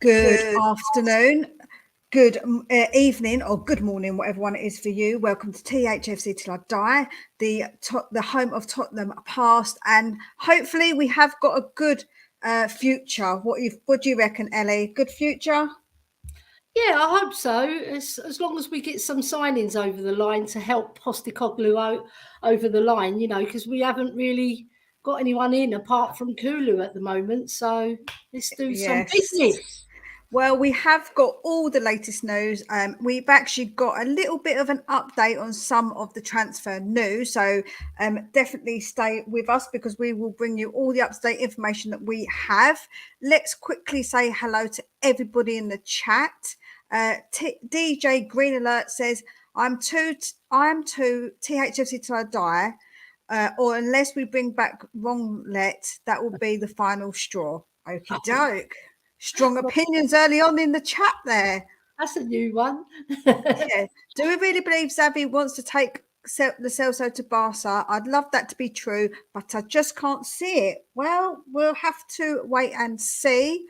Good afternoon, good evening, or good morning, whatever one it is for you. Welcome to THFC Till I Die, the home of Tottenham past, and hopefully we have got a good future. What do you reckon, Ellie? Good future? Yeah, I hope so. As long as we get some signings over the line to help Postecoglou over the line, you know, because we haven't really got anyone in apart from Kulu at the moment. So let's do some business. Well, we have got all the latest news. We've actually got a little bit of an update on some of the transfer news. So definitely stay with us because we will bring you all the up-to-date information that we have. Let's quickly say hello to everybody in the chat. DJ Green Alert says, I'm to THFC Till I Die, or unless we bring back Wronglet, that will be the final straw. Okie doke. Strong opinions early on in the chat there. That's a new one. Yeah. Do we really believe Xavi wants to take the Celso to Barca? I'd love that to be true, but I just can't see it. Well, we'll have to wait and see.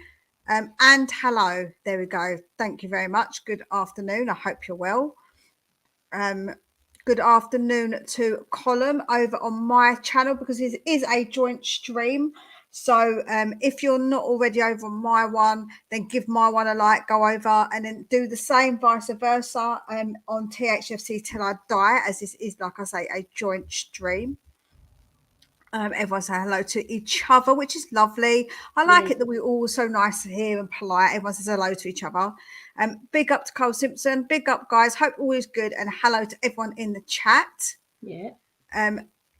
And hello. There we go. Thank you very much. Good afternoon. I hope you're well. Good afternoon to Colm over on my channel because it is a joint stream. So if you're not already over on my one, then give my one a like, go over and then do the same vice versa on THFC Till I Die, as this is, like I say, a joint stream. Everyone say hello to each other, which is lovely. I like it that we're all so nice here and polite. Everyone says hello to each other. Big up to Cole Simpson. Big up, guys. Hope all is good. And hello to everyone in the chat. Yeah.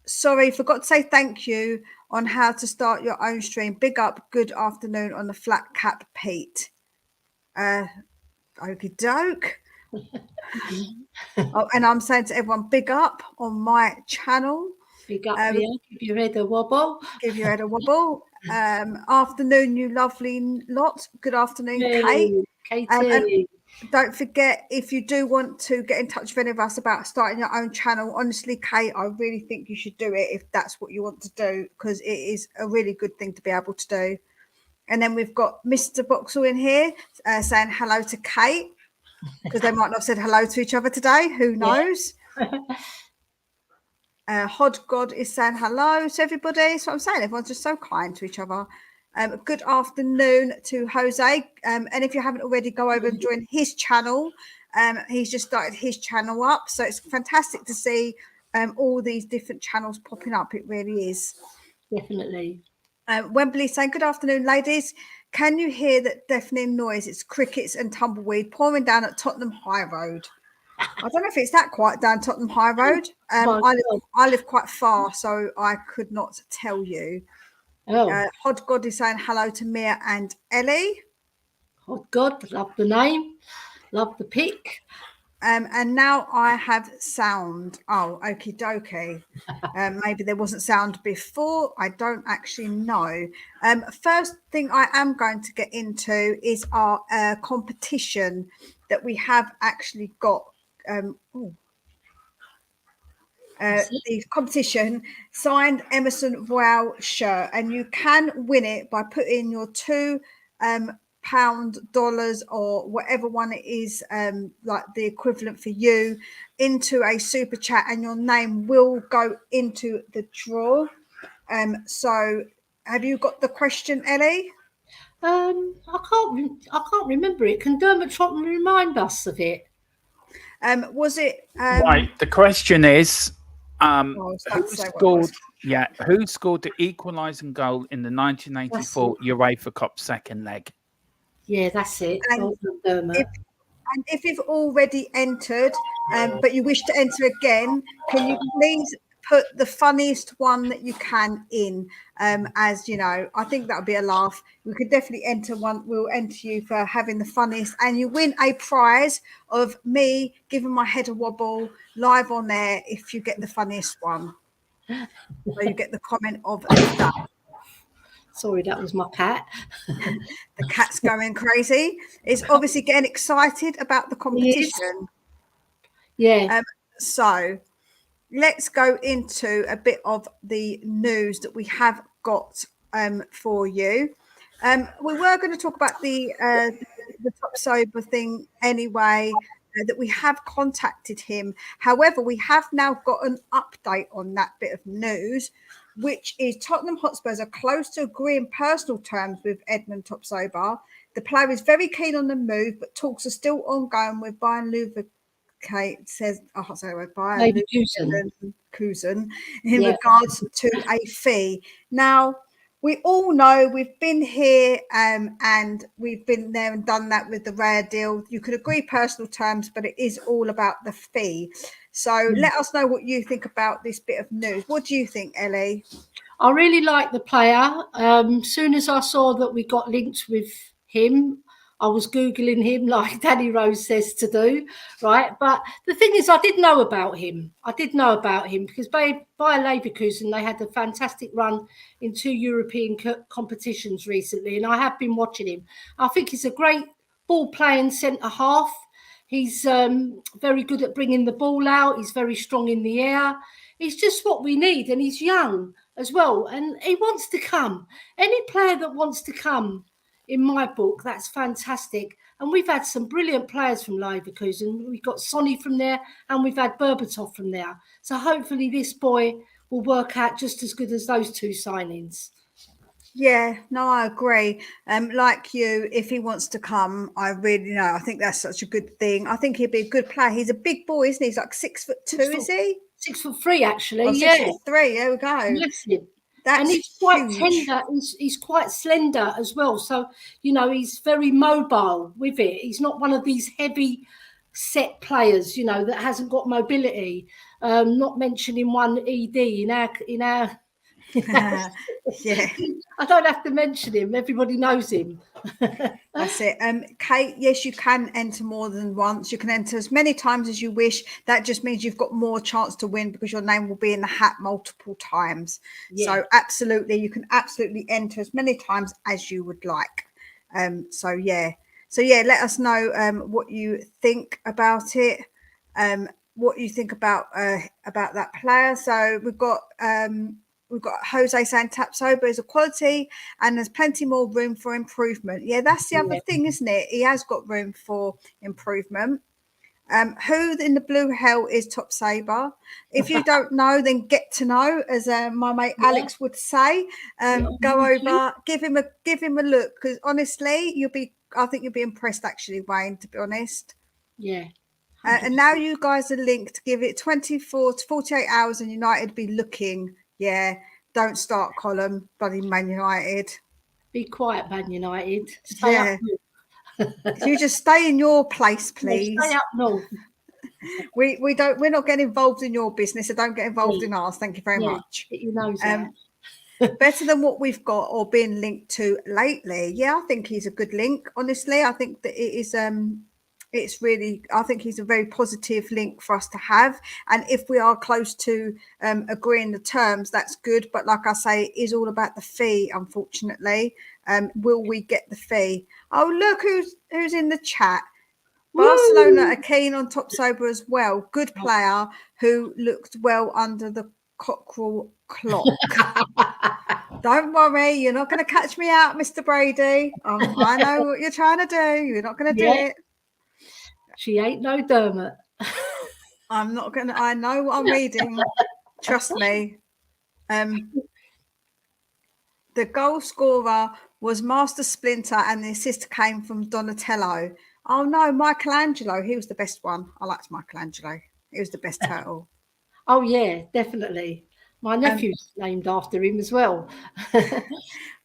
Sorry, forgot to say thank you on how to start your own stream. Big up, good afternoon on the flat cap, Pete. Okie doke. Oh, and I'm saying to everyone, big up on my channel. Big up, give your head a wobble. Give your head a wobble. Afternoon, you lovely lot. Good afternoon, Kate. Katie. Don't forget, if you do want to get in touch with any of us about starting your own channel, honestly, Kate, I really think you should do it if that's what you want to do, because it is a really good thing to be able to do. And then we've got Mr. Boxall in here saying hello to Kate, because they might not have said hello to each other today. Who knows? Hod God is saying hello to everybody. That's what I'm saying. Everyone's just so kind to each other. Good afternoon to Jose. And if you haven't already, go over and join his channel. He's just started his channel up. So it's fantastic to see all these different channels popping up. It really is. Definitely. Wembley saying, good afternoon, ladies. Can you hear that deafening noise? It's crickets and tumbleweed pouring down at Tottenham High Road. I don't know if it's that quiet down Tottenham High Road. I live quite far, so I could not tell you. Hod God is saying hello to Mia and Ellie. Hod God, love the name, love the pic. And now I have sound. Oh, okie dokie. Maybe there wasn't sound before. I don't actually know. First thing I am going to get into is our competition that we have actually got. the competition, signed Emerson Royale shirt, and you can win it by putting your £2 pound, dollars, or whatever one it is, like the equivalent for you, into a super chat, and your name will go into the draw. So have you got the question, Ellie? I can't remember it. Can Dermot Trotton remind us of it? Was it right? The question is, who scored? Yeah, who scored the equalising goal in the 1984 UEFA Cup second leg? Yeah, that's it. And if you've already entered, but you wish to enter again, can you please put the funniest one that you can in? As you know, I think that would be a laugh. We could definitely enter one. We'll enter you for having the funniest, and you win a prize of me giving my head a wobble live on there if you get the funniest one. So you get the comment of that. Sorry, that was my cat. The cat's going crazy. It's obviously getting excited about the competition. Yeah. So let's go into a bit of the news that we have got for you. We were going to talk about the Tapsoba thing anyway, that we have contacted him. However, we have now got an update on that bit of news, which is Tottenham Hotspurs are close to agreeing personal terms with Edmond Tapsoba. The player is very keen on the move, but talks are still ongoing with Bayern Leverkusen in regards to a fee. Now, we all know, we've been here and we've been there and done that with the Rare deal. You could agree personal terms, but it is all about the fee. So let us know what you think about this bit of news. What do you think, Ellie? I really like the player. Soon as I saw that we got linked with him, I was Googling him like Danny Rose says to do, right? But the thing is, I did know about him. Because by Leverkusen, they had a fantastic run in 2 European competitions recently, and I have been watching him. I think he's a great ball-playing centre-half. He's very good at bringing the ball out. He's very strong in the air. He's just what we need, and he's young as well, and he wants to come. Any player that wants to come, in my book, that's fantastic. And we've had some brilliant players from Leverkusen. We've got Sonny from there, and we've had Berbatov from there. So hopefully this boy will work out just as good as those 2 signings. Yeah, no, I agree. Like you, if he wants to come, I think that's such a good thing. I think he'd be a good player. He's a big boy, isn't he? He's like 6'2", is he? 6'3", actually. 6'3". There we go. Massive. That's and he's quite huge. tender. He's quite slender as well. So, he's very mobile with it. He's not one of these heavy set players, that hasn't got mobility. Not mentioning one ED in our Yeah. I don't have to mention him. Everybody knows him. That's it. Kate, yes, you can enter more than once. You can enter as many times as you wish. That just means you've got more chance to win because your name will be in the hat multiple times. So absolutely, you can absolutely enter as many times as you would like. So let us know what you think about it. What you think about that player. So we've got Jose saying Tapsoba is a quality and there's plenty more room for improvement. Yeah, that's the other thing, isn't it? He has got room for improvement. Who in the blue hell is Tapsoba? If you don't know, then get to know, as my mate Alex would say. Go over, give him a look, because honestly, I think you'll be impressed actually, Wayne, to be honest. Yeah. And now you guys are linked. Give it 24 to 48 hours and United be looking. Yeah, don't start column, bloody Man United. Be quiet, Man United. Stay up. You just stay in your place, please. Stay up north. We're not getting involved in your business, so don't get involved in ours. Thank you very much. You know that. Better than what we've got or been linked to lately. Yeah, I think he's a good link. Honestly, I think that it is I think he's a very positive link for us to have. And if we are close to agreeing the terms, that's good. But like I say, it is all about the fee, unfortunately. Will we get the fee? Oh, look who's in the chat. Barcelona are keen on Tapsoba as well. Good player who looked well under the cockerel clock. Don't worry, you're not going to catch me out, Mr. Brady. I know what you're trying to do. You're not going to do it. She ain't no Dermot. I'm not going to. I know what I'm reading. Trust me. The goal scorer was Master Splinter and the assist came from Donatello. Oh, no, Michelangelo. He was the best one. I liked Michelangelo. He was the best turtle. Oh, yeah, definitely. My nephew's named after him as well.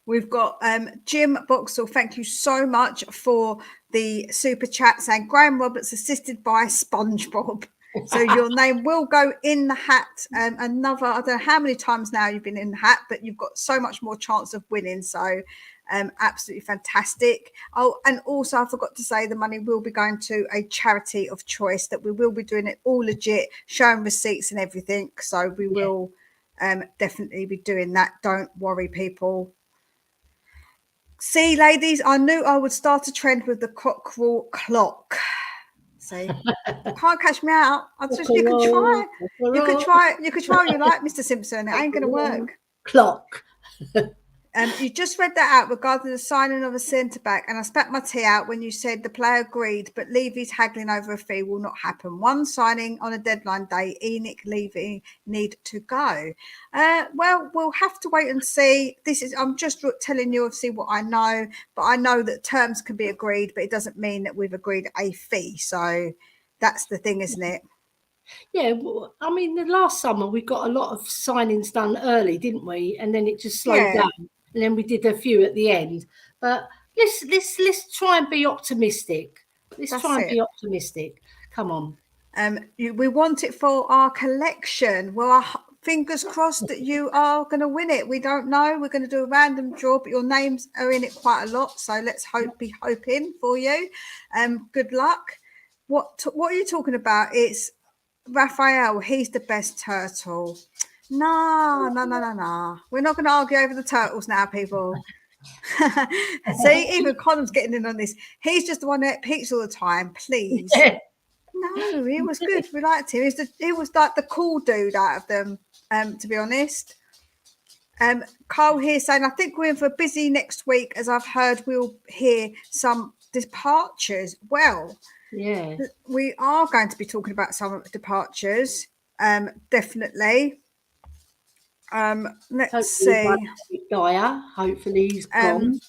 We've got Jim Boxall. Thank you so much for the super chat saying Graham Roberts assisted by SpongeBob. So your name will go in the hat. I don't know how many times now you've been in the hat, but you've got so much more chance of winning. So absolutely fantastic. Oh, and also I forgot to say the money will be going to a charity of choice, that we will be doing it all legit, showing receipts and everything. So we will definitely be doing that. Don't worry, people. See, ladies, I knew I would start a trend with the cockerel clock. See, you can't catch me out. You could try. You could try. You could try. You like Mr. Simpson. It ain't going to work. Clock. You just read that out regarding the signing of a centre back, and I spat my tea out when you said the player agreed, but Levy's haggling over a fee will not happen. One signing on a deadline day. Enoch Levy need to go. Well, we'll have to wait and see. I'm just telling you, obviously, what I know, but I know that terms can be agreed, but it doesn't mean that we've agreed a fee. So that's the thing, isn't it? Yeah, well, I mean, the last summer we got a lot of signings done early, didn't we? And then it just slowed down. And then we did a few at the end. But let's try and be optimistic. Let's try and be optimistic. Come on. We want it for our collection. Well, fingers crossed that you are going to win it. We don't know. We're going to do a random draw, but your names are in it quite a lot. So let's be hoping for you. Good luck. What are you talking about? It's Raphael. He's the best turtle. No. We're not going to argue over the turtles now, people. See, even Connor's getting in on this. He's just the one that peaks all the time. Please. No, he was good. We liked him. He was like the cool dude out of them, to be honest. Carl here saying, I think we're in for busy next week, as I've heard we'll hear some departures. Well, yeah, we are going to be talking about some departures. Definitely. Let's see. Dyer, hopefully he's gone.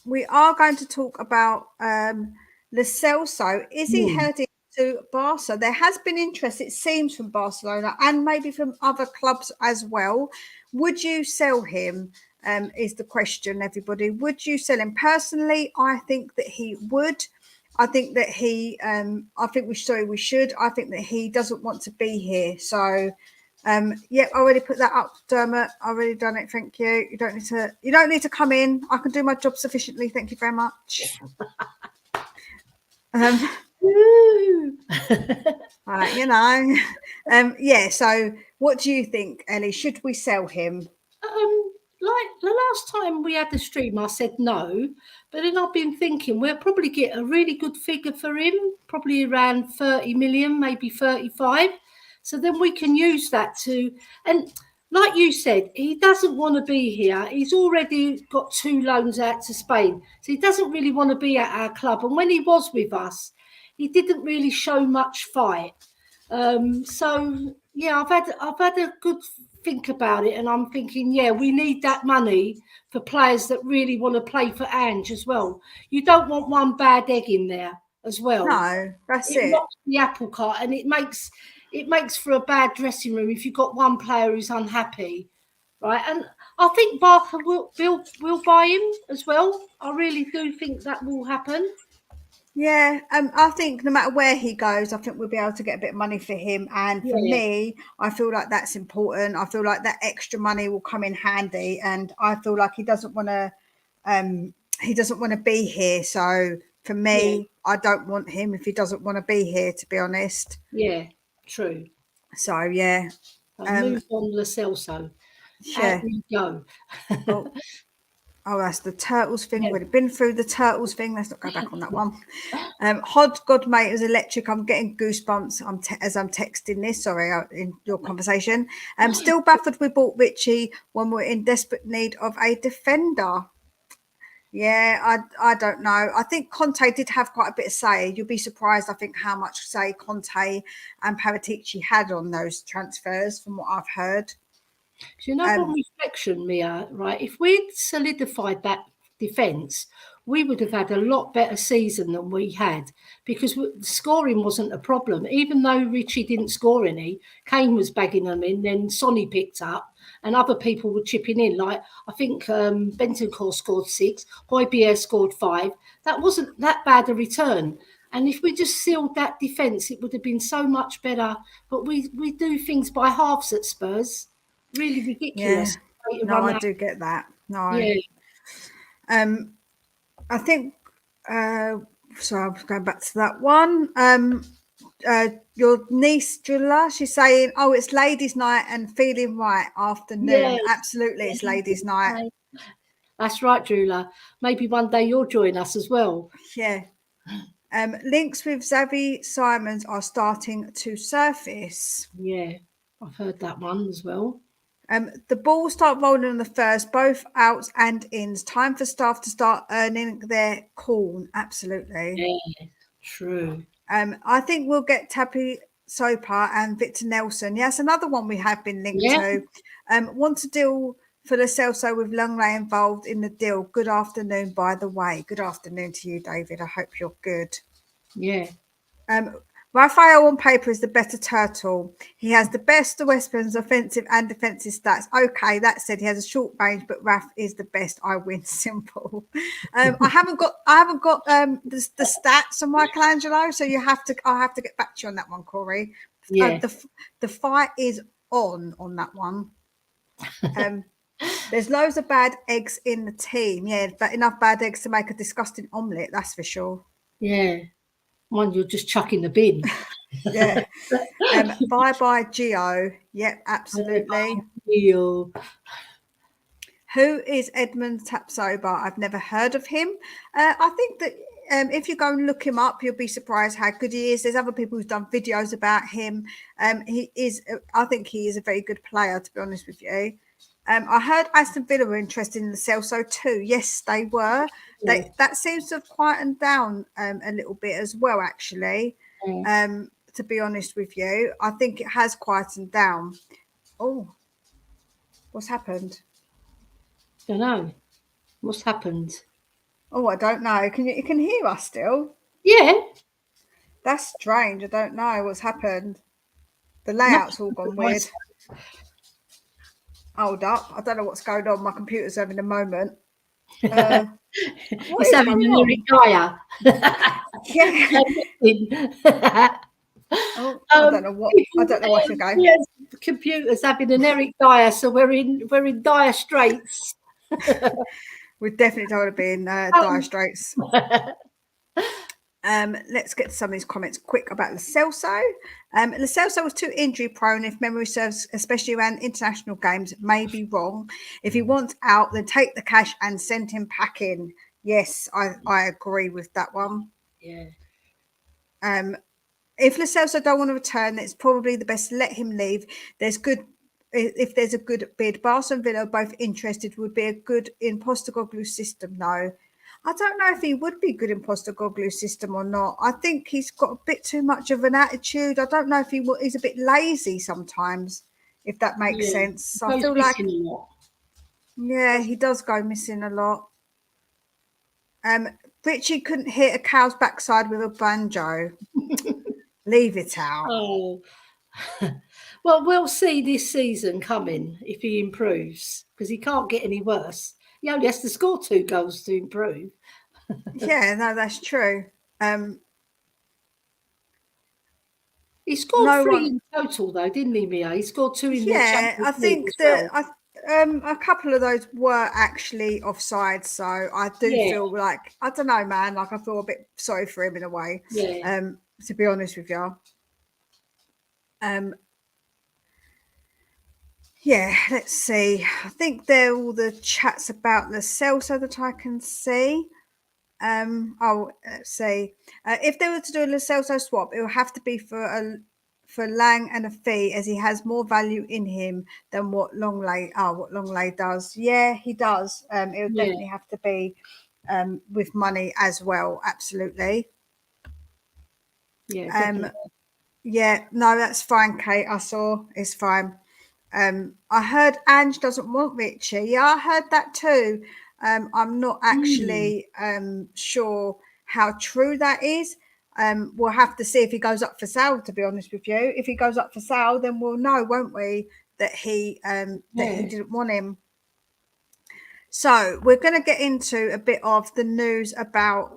We are going to talk about Celso. Is he heading to Barca? There has been interest, it seems, from Barcelona and maybe from other clubs as well. Would you sell him? Is the question, everybody. Would you sell him? Personally, I think that he would. I think that we should. I think that he doesn't want to be here. So I already put that up, Dermot. I already done it. Thank you. You don't need to come in. I can do my job sufficiently. Thank you very much. Right, so what do you think, Ellie? Should we sell him? Like the last time we had the stream, I said no, but then I've been thinking we'll probably get a really good figure for him, probably around 30 million, maybe 35. So then we can use that and like you said, he doesn't want to be here. He's already got 2 loans out to Spain. So he doesn't really want to be at our club. And when he was with us, he didn't really show much fight. So yeah, I've had a good think about it, and I'm thinking, we need that money for players that really want to play for Ange as well. You don't want one bad egg in there as well. No, that's it. Knocks the apple cart, and it makes for a bad dressing room if you've got one player who's unhappy, right? And I think Barca will buy him as well. I really do think that will happen. Yeah, I think no matter where he goes, I think we'll be able to get a bit of money for him. And for me, I feel like that's important. I feel like that extra money will come in handy. And I feel like he doesn't want to be here. So for me, I don't want him if he doesn't want to be here, to be honest. Yeah, true. So yeah. Move on to Celso. Yeah. There you go. Well, Oh, that's the Turtles thing. Yeah. We've been through the Turtles thing. Let's not go back on that one. Hod God mate was electric. I'm getting goosebumps. As I'm texting this. Sorry, in your conversation. Still baffled we bought Richie when we're in desperate need of a defender. Yeah, I don't know. I think Conte did have quite a bit of say. You'll be surprised, I think, how much say Conte and Paratici had on those transfers, from what I've heard. Do you know, on reflection, Mia, right? If we'd solidified that defence, we would have had a lot better season than we had, because scoring wasn't a problem. Even though Richie didn't score any, Kane was bagging them in, then Sonny picked up, and other people were chipping in. Like, I think Bentancur scored 6, Højbjerg scored 5. That wasn't that bad a return. And if we just sealed that defence, it would have been so much better. But we do things by halves at Spurs. Really ridiculous. Yeah. No, I do get that. No. Yeah. I think sorry, I'm going back to that one. Your niece Jula, she's saying, oh, it's ladies' night and feeling right afternoon. Yes. Absolutely, it's ladies' night. That's right, Jula. Maybe one day you'll join us as well. Yeah. Links with Xavi Simons are starting to surface. Yeah, I've heard that one as well. The ball start rolling on the first, both outs and ins. Time for staff to start earning their corn. Absolutely. Yeah, true. I think we'll get Tapi Sopa and Victor Nelson. Yes, another one we have been linked to. Want to deal for the Celso with Langley involved in the deal. Good afternoon, by the way. Good afternoon to you, David. I hope you're good. Yeah. Raphael on paper is the better turtle. He has the best of Westburn's offensive and defensive stats. Okay, that said, he has a short range, but Raf is the best. I win. Simple. I haven't got the stats on Michelangelo, so I'll have to get back to you on that one, Corey. Yeah. The fight is on that one. There's loads of bad eggs in the team. Yeah, but enough bad eggs to make a disgusting omelette, that's for sure. Yeah. One you'll just chuck in the bin. Yeah. Bye Gio. Yep, absolutely. Gio. Who is Edmond Tapsoba? I've never heard of him. I think that if you go and look him up, you'll be surprised how good he is. There's other people who've done videos about him. I think he is a very good player, to be honest with you. I heard Aston Villa were interested in the Celso too. Yes, they were. Yeah. That seems to have quietened down a little bit as well, actually. To be honest with you, I think it has quietened down. Oh, what's happened? Don't know. What's happened? Oh, I don't know. You can hear us still? Yeah. That's strange. I don't know what's happened. The layout's all gone weird. Hold up. I don't know what's going on. My computer's having a moment. It's having an Eric Dyer. Yeah. I don't know what you're going. Yes, the computer's having an Eric Dyer, so we're in dire straits. We definitely don't want to be in dire straits. Let's get to some of these comments quick about Lo Celso. Lo Celso was too injury prone, if memory serves, especially around international games. May be wrong. If he wants out, then take the cash and send him packing. Yes, I agree with that one. Yeah. If Lo Celso don't want to return, it's probably the best to let him leave. If there's a good bid. Barca and Villa are both interested, would be a good in Postecoglou's system, though. I don't know if he would be good in Postecoglou's system or not. I think he's got a bit too much of an attitude. I don't know if he's a bit lazy sometimes, if that makes sense. I feel like he does go missing a lot. Richie couldn't hit a cow's backside with a banjo. Leave it out. Oh. Well, we'll see this season coming if he improves, because he can't get any worse. He only has to score 2 goals to improve. Yeah, no, that's true. He scored 3 in total, though, didn't he, Mia? He scored 2 in the Champions League. I think that a couple of those were actually offside, so I do feel like, I don't know, man, like I feel a bit sorry for him in a way. Yeah. To be honest with you. Yeah, let's see. I think they're all the chats about the Celso that I can see. Let's see. If they were to do a Celso swap, it will have to be for Lang and a fee, as he has more value in him than what Longley does. Yeah, he does. It would definitely have to be with money as well. Absolutely. Yeah, definitely. Yeah, no, that's fine, Kate. I saw it's fine. I heard Ange doesn't want Richie. Yeah, I heard that too. I'm not actually sure how true that is. We'll have to see if he goes up for sale, to be honest with you. If he goes up for sale, then we'll know, won't we, that he didn't want him. So we're going to get into a bit of the news about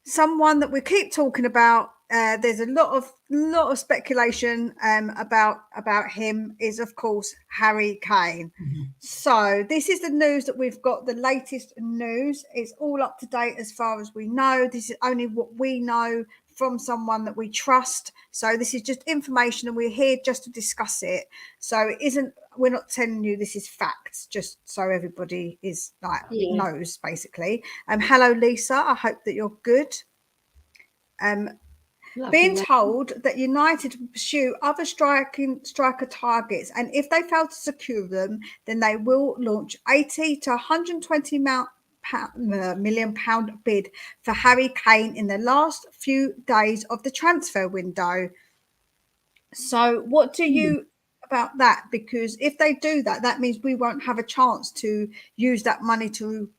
someone that we keep talking about. There's a lot of speculation about him, is of course Harry Kane. So this is the news that we've got, the latest news. It's all up to date as far as we know. This is only what we know from someone that we trust. So this is just information, and we're here just to discuss it. So we're not telling you this is facts, just so everybody is knows, basically. Hello Lisa, I hope that you're good. Being told that United will pursue other striker targets, and if they fail to secure them, then they will launch 80 to 120 million pound bid for Harry Kane in the last few days of the transfer window. So what do you about that? Because if they do that, that means we won't have a chance to use that money to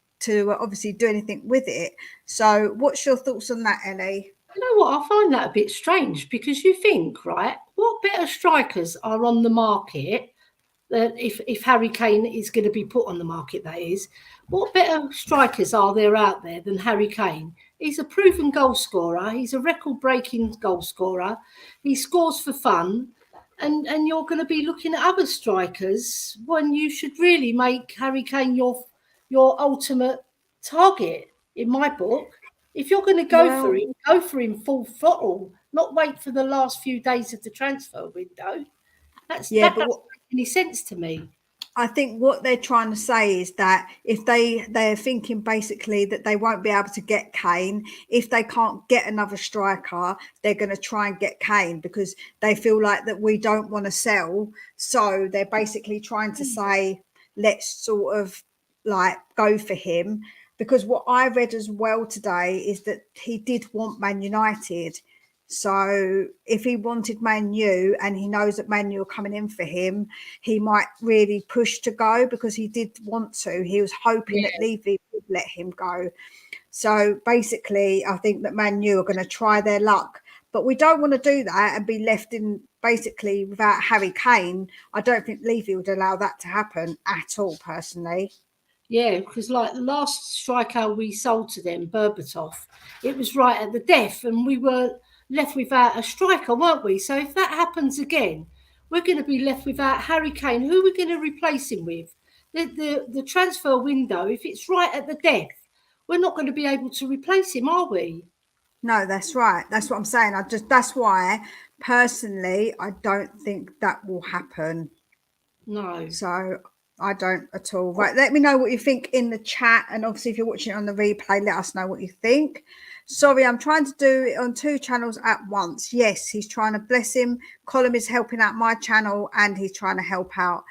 obviously do anything with it. So what's your thoughts on that, Ellie? You know what? I find that a bit strange, because you think, right, what better strikers are on the market that if Harry Kane is going to be put on the market, that is, what better strikers are there out there than Harry Kane? He's a proven goal scorer. He's a record-breaking goal scorer. He scores for fun. And you're going to be looking at other strikers when you should really make Harry Kane your ultimate target, in my book. If you're going to go for him full throttle, not wait for the last few days of the transfer window. That doesn't make any sense to me. I think what they're trying to say is that if they're thinking basically that they won't be able to get Kane, if they can't get another striker, they're going to try and get Kane, because they feel like that we don't want to sell. So they're basically trying to say, let's sort of like go for him. Because what I read as well today is that he did want Man United. So if he wanted Man U and he knows that Man U are coming in for him, he might really push to go, because he did want to. He was hoping that Levy would let him go. So basically, I think that Man U are going to try their luck. But we don't want to do that and be left in basically without Harry Kane. I don't think Levy would allow that to happen at all, personally. Yeah, because like the last striker we sold to them, Berbatov, it was right at the death, and we were left without a striker, weren't we? So if that happens again, we're going to be left without Harry Kane. Who are we going to replace him with? The transfer window, if it's right at the death, we're not going to be able to replace him, are we? No, that's right. That's what I'm saying. That's why personally, I don't think that will happen. No. So I don't at all. Right, let me know what you think in the chat, and obviously if you're watching it on the replay, let us know what you think. Sorry, I'm trying to do it on 2 channels at once. Yes, he's trying to, bless him. Colin is helping out my channel, and he's trying to help out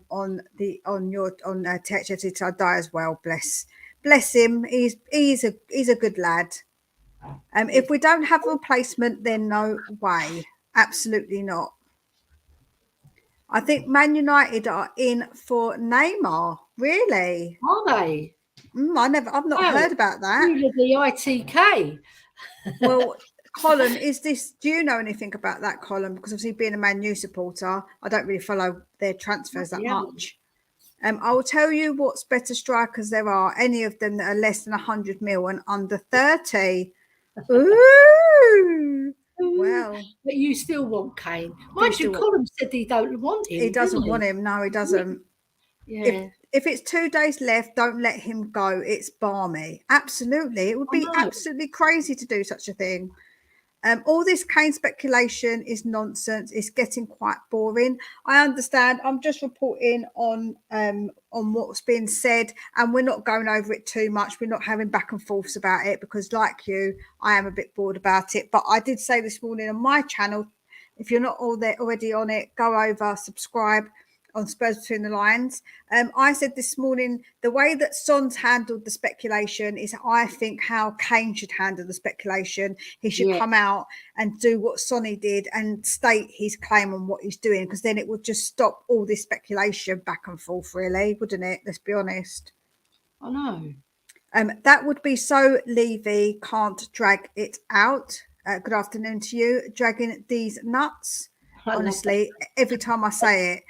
on Tech Till I Die as well. Bless him. He's a good lad. If we don't have a replacement, then no way. Absolutely not. I think Man United are in for Neymar. Really? Are they? I've not heard about that. The ITK. Well, Colin, do you know anything about that, Colin? Because obviously being a Man U supporter, I don't really follow their transfers that much. I will tell you what's better strikers there are. Any of them that are less than 100 mil and under 30. Ooh. Well, but you still want Kane. Mind you, Colin said he don't want him. He doesn't want him. No, he doesn't. Yeah. If it's 2 days left, don't let him go. It's balmy. Absolutely. It would be absolutely crazy to do such a thing. All this Kane speculation is nonsense. It's getting quite boring. I understand. I'm just reporting on what's been said, and we're not going over it too much. We're not having back and forths about it because, like you, I am a bit bored about it. But I did say this morning on my channel, if you're not already on it, go over, subscribe on Spurs Between the Lines. I said this morning, the way that Son's handled the speculation is, I think, how Kane should handle the speculation. He should come out and do what Sonny did and state his claim on what he's doing, because then it would just stop all this speculation back and forth, really, wouldn't it? Let's be honest. I know. That would be so Levy can't drag it out. Good afternoon to you. Dragging these nuts. Honestly, every time I say it,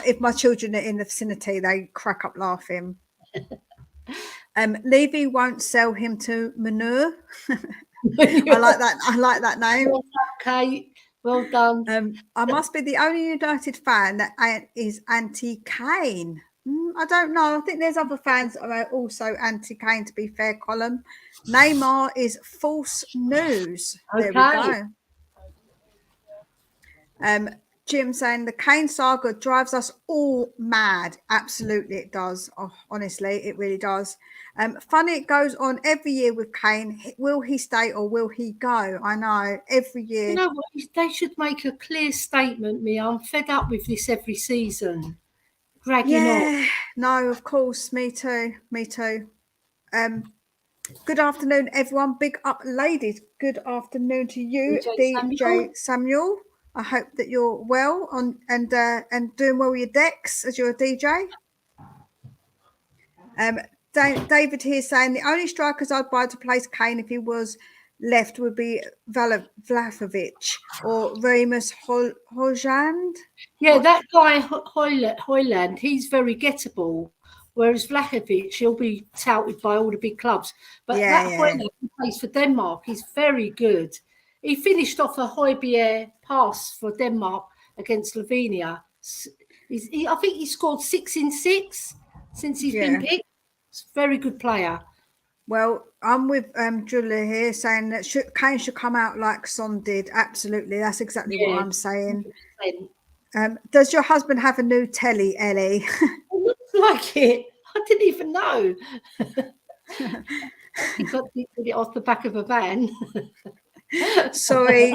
if my children are in the vicinity, they crack up laughing. Levy won't sell him to Manure. I like that name. Well done, Kate. Well done. I must be the only United fan that is anti-Kane. I don't know. I think there's other fans that are also anti-Kane, to be fair, Colin. Neymar is false news. Okay. There we go. Jim saying the Kane saga drives us all mad. Absolutely, it does. Oh, honestly, it really does. Funny, it goes on every year with Kane. Will he stay or will he go? I know, every year. You know what? They should make a clear statement, Mia. I'm fed up with this every season. Dragging on. No, of course. Me too. Good afternoon, everyone. Big up, ladies. Good afternoon to you, DJ Samuel. I hope that you're well and doing well with your decks as you're a DJ. David here saying the only strikers I'd buy to place Kane if he was left would be Vlahovic or Ramus Hojand. Yeah, that guy Hoyland, he's very gettable. Whereas Vlahovic, he'll be touted by all the big clubs. But Hoyland plays for Denmark. He's very good. He finished off a Højbjerg pass for Denmark against Slovenia. I think he scored 6 in 6 since he's been picked. He's a very good player. Well, I'm with Julia here saying that Kane should come out like Son did. Absolutely. That's exactly what I'm saying. Does your husband have a new telly, Ellie? It looks like it. I didn't even know. He got it off the back of a van. Sorry,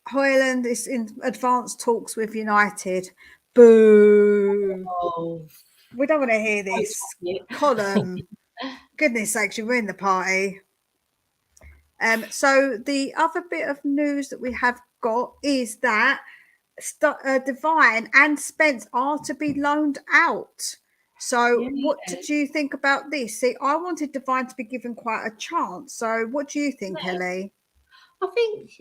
Hoyland is in advanced talks with United. Boo. Oh. We don't want to hear this. Colin, goodness sakes, you ruined the party. So the other bit of news that we have got is that Divine and Spence are to be loaned out. So what did you think about this? See, I wanted Divine to be given quite a chance. So what do you think, Ellie? I think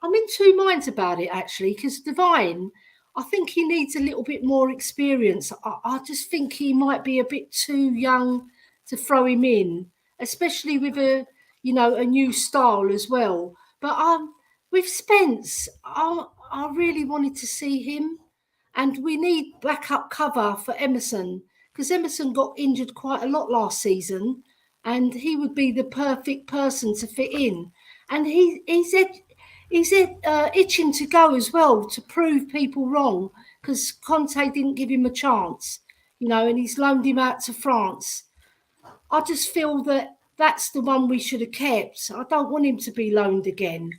I'm in two minds about it, actually, because Divine, I think he needs a little bit more experience. I just think he might be a bit too young to throw him in, especially with a new style as well. But with Spence, I really wanted to see him, and we need backup cover for Emerson, because Emerson got injured quite a lot last season, and he would be the perfect person to fit in. And he's itching to go as well, to prove people wrong, because Conte didn't give him a chance, and he's loaned him out to France. I just feel that that's the one we should have kept. I don't want him to be loaned again.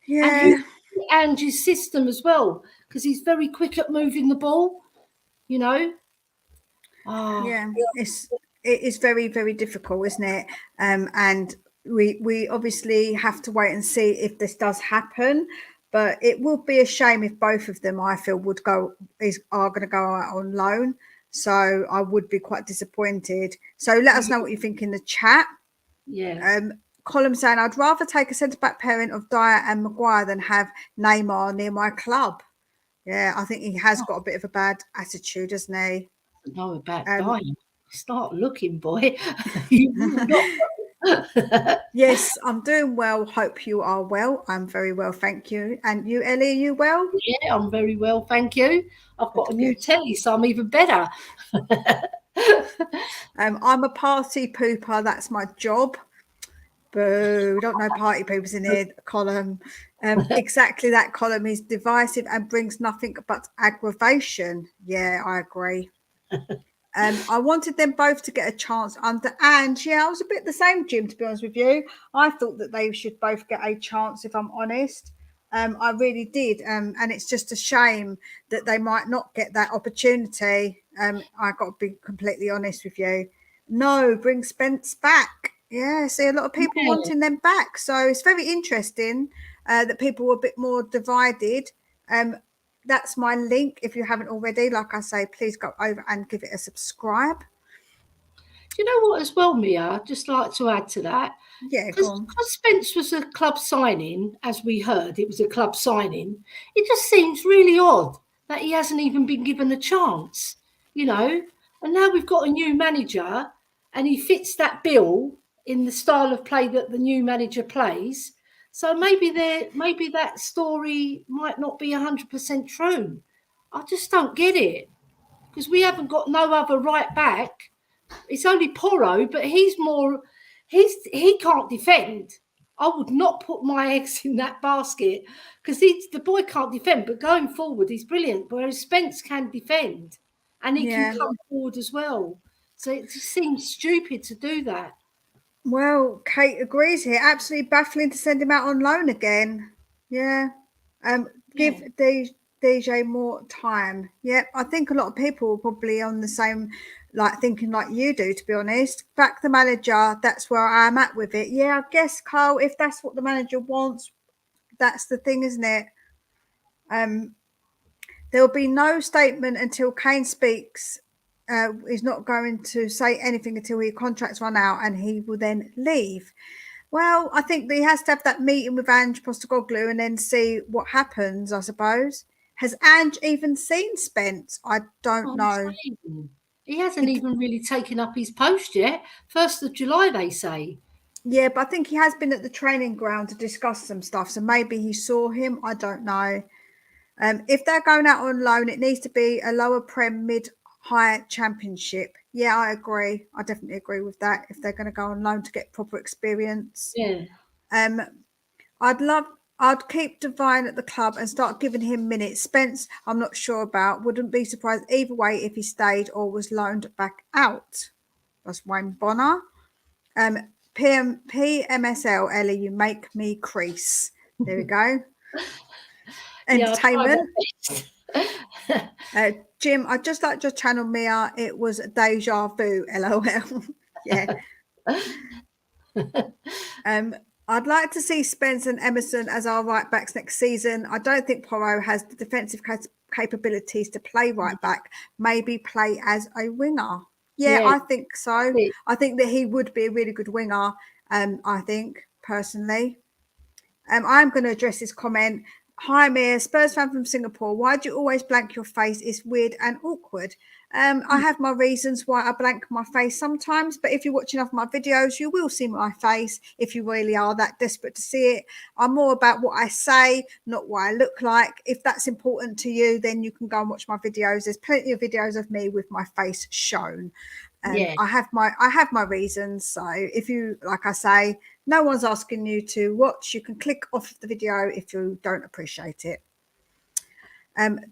Yeah. And his system as well, because he's very quick at moving the ball, Yeah, it is very, very difficult, isn't it? And we obviously have to wait and see if this does happen. But it would be a shame if both of them, I feel, are going to go out on loan. So I would be quite disappointed. So let us know what you think in the chat. Yeah. Colin saying, I'd rather take a centre-back pairing of Dyer and Maguire than have Neymar near my club. Yeah, I think he has got a bit of a bad attitude, hasn't he? No, about Dyer. Start looking, boy. Yes, I'm doing well. Hope you are well. I'm very well, thank you. And you, Ellie, are you well? Yeah, I'm very well, thank you. I've got a new telly, so I'm even better. I'm a party pooper. That's my job. Boo, don't know party poopers in here column. Exactly, that column is divisive and brings nothing but aggravation. Yeah, I agree. I wanted them both to get a chance under Ange. Yeah, I was a bit the same, Jim, to be honest with you. I thought that they should both get a chance, if I'm honest. I really did. And it's just a shame that they might not get that opportunity. I got to be completely honest with you. No, bring Spence back. Yeah, see a lot of people wanting them back. So it's very interesting that people were a bit more divided. That's my link. If you haven't already, like I say, please go over and give it a subscribe. Do you know what as well, Mia? I'd just like to add to that. Yeah, go on. Because Spence was a club signing, as we heard, it was a club signing. It just seems really odd that he hasn't even been given a chance, you know. And now we've got a new manager and he fits that bill in the style of play that the new manager plays. So maybe that story might not be 100% true. I just don't get it, because we haven't got no other right back. It's only Porro, but he can't defend. I would not put my eggs in that basket, because the boy can't defend. But going forward, he's brilliant. Whereas Spence can defend, and he can come forward as well. So it just seems stupid to do that. Well, Kate agrees here. Absolutely baffling to send him out on loan again. Yeah. Give DJ more time. Yeah, I think a lot of people are probably on the same, like thinking like you do, to be honest. Back the manager, that's where I'm at with it. Yeah, I guess, Carl, if that's what the manager wants, that's the thing, isn't it? There'll be no statement until Kane speaks. He's not going to say anything until his contracts run out, and he will then leave. Well, I think that he has to have that meeting with Ange Postecoglou and then see what happens, I suppose. Has Ange even seen Spence? I don't know. He hasn't even really taken up his post yet. 1st of July, they say. Yeah, but I think he has been at the training ground to discuss some stuff. So maybe he saw him. I don't know. If they're going out on loan, it needs to be a lower Prem, mid-high championship. Yeah, I agree. I definitely agree with that. If they're going to go on loan to get proper experience. Yeah. I'd keep Devine at the club and start giving him minutes. Spence, I'm not sure about. Wouldn't be surprised either way if he stayed or was loaned back out. That's Wayne Bonner. PMSL, Ellie, you make me crease. There we go. Entertainment. Jim, I just liked your channel, Mia. It was deja vu, LOL. Yeah. I'd like to see Spence and Emerson as our right backs next season. I don't think Porro has the defensive capabilities to play right back. Maybe play as a winger. Yeah, I think so. I think that he would be a really good winger. I think personally. I'm going to address this comment. Hi, Mia, Spurs fan from Singapore. Why do you always blank your face? It's weird and awkward. I have my reasons why I blank my face sometimes, but if you're watching off my videos, you will see my face if you really are that desperate to see it. I'm more about what I say, not what I look like. If that's important to you, then you can go and watch my videos. There's plenty of videos of me with my face shown. I have my reasons. So if you, like I say, no one's asking you to watch. You can click off the video if you don't appreciate it.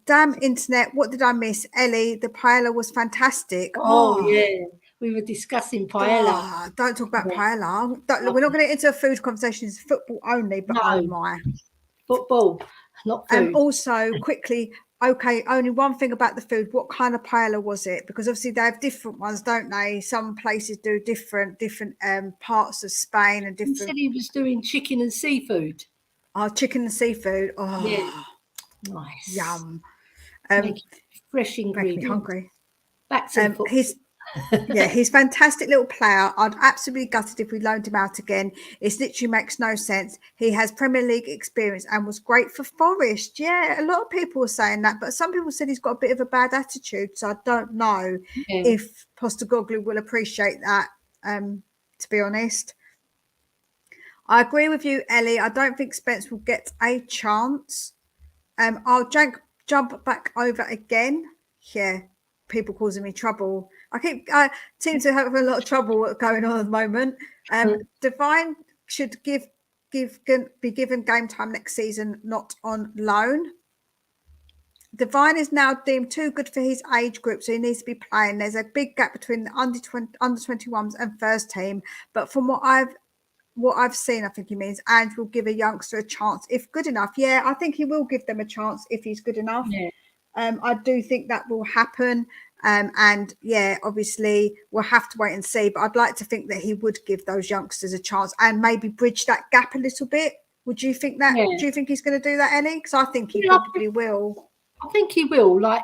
Damn internet, what did I miss? Ellie, the paella was fantastic. Oh yeah, we were discussing paella. Don't talk about paella. We're not going to get into a food conversation. It's football only, but oh my. Football, not food. Also, quickly, okay, only one thing about the food. What kind of paella was it? Because obviously they have different ones, don't they? Some places do different parts of Spain and different. He said he was doing chicken and seafood. Oh, chicken and seafood. Oh, yeah. Nice. Yum. Fresh ingredients. Make me hungry. Back to he's fantastic little player. I'd absolutely gutted if we loaned him out again. It literally makes no sense. He has Premier League experience and was great for Forest. Yeah, a lot of people were saying that, but some people said he's got a bit of a bad attitude. So I don't know if Postecoglou will appreciate that, to be honest. I agree with you, Ellie. I don't think Spence will get a chance. I'll jump back over again. Yeah, people causing me trouble. I seem to have a lot of trouble going on at the moment. Divine should be given game time next season, not on loan. Devine is now deemed too good for his age group, so he needs to be playing. There's a big gap between the under 21s and first team, but from what I've seen, I think he means Ange will give a youngster a chance if good enough. Yeah, I think he will give them a chance if he's good enough. Yeah. I do think that will happen. And yeah, obviously we'll have to wait and see, but I'd like to think that he would give those youngsters a chance and maybe bridge that gap a little bit. Would you think that? Yeah. Do you think he's going to do that, Ellie? Because I think he probably will. I think he will. Like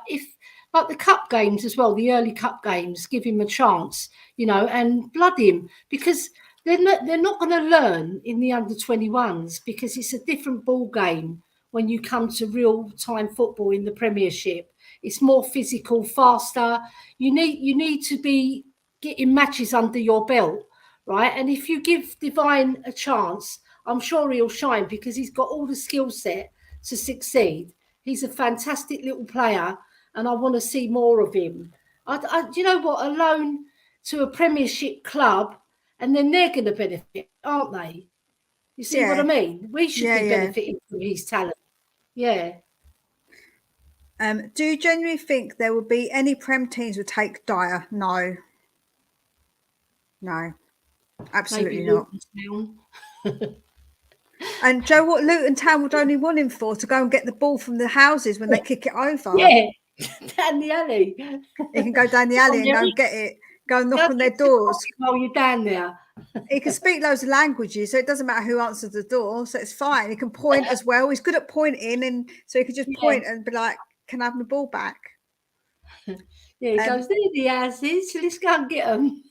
the cup games as well, the early cup games, give him a chance, and blood him, because they're not going to learn in the under 21s, because it's a different ball game when you come to real time football in the Premiership. It's more physical, faster. You need to be getting matches under your belt, right? And if you give Devine a chance, I'm sure he'll shine, because he's got all the skill set to succeed. He's a fantastic little player, and I want to see more of him. Do you know what? A loan to a Premiership club, and then they're going to benefit, aren't they? You see what I mean? We should be benefiting from his talent. Yeah. Do you genuinely think there will be any Prem teams who take Dyer? No. No. Absolutely not. And Joe, what Luton Town would only want him for? To go and get the ball from the houses when they kick it over. Yeah, down the alley. He can go down the alley and go and get it. Go and knock on their doors. While you're down there. He can speak loads of languages, so it doesn't matter who answers the door. So it's fine. He can point as well. He's good at pointing, and so he could just point and be like, "Can I have my ball back?" Yeah, he goes, "There the houses. Let's go and get them."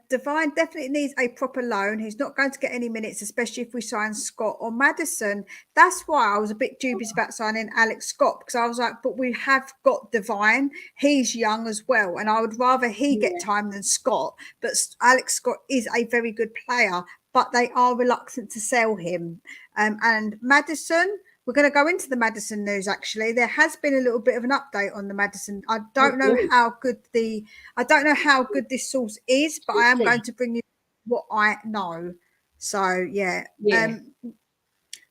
Devine definitely needs a proper loan. He's not going to get any minutes, especially if we sign Scott or Maddison. That's why I was a bit dubious about signing Alex Scott, because I was like, but we have got Devine. He's young as well, and I would rather he get time than Scott. But Alex Scott is a very good player, but they are reluctant to sell him. And Maddison, we're going to go into the Maddison news. Actually, there has been a little bit of an update on the Maddison. I don't know how good this source is, but I am going to bring you what I know. So yeah.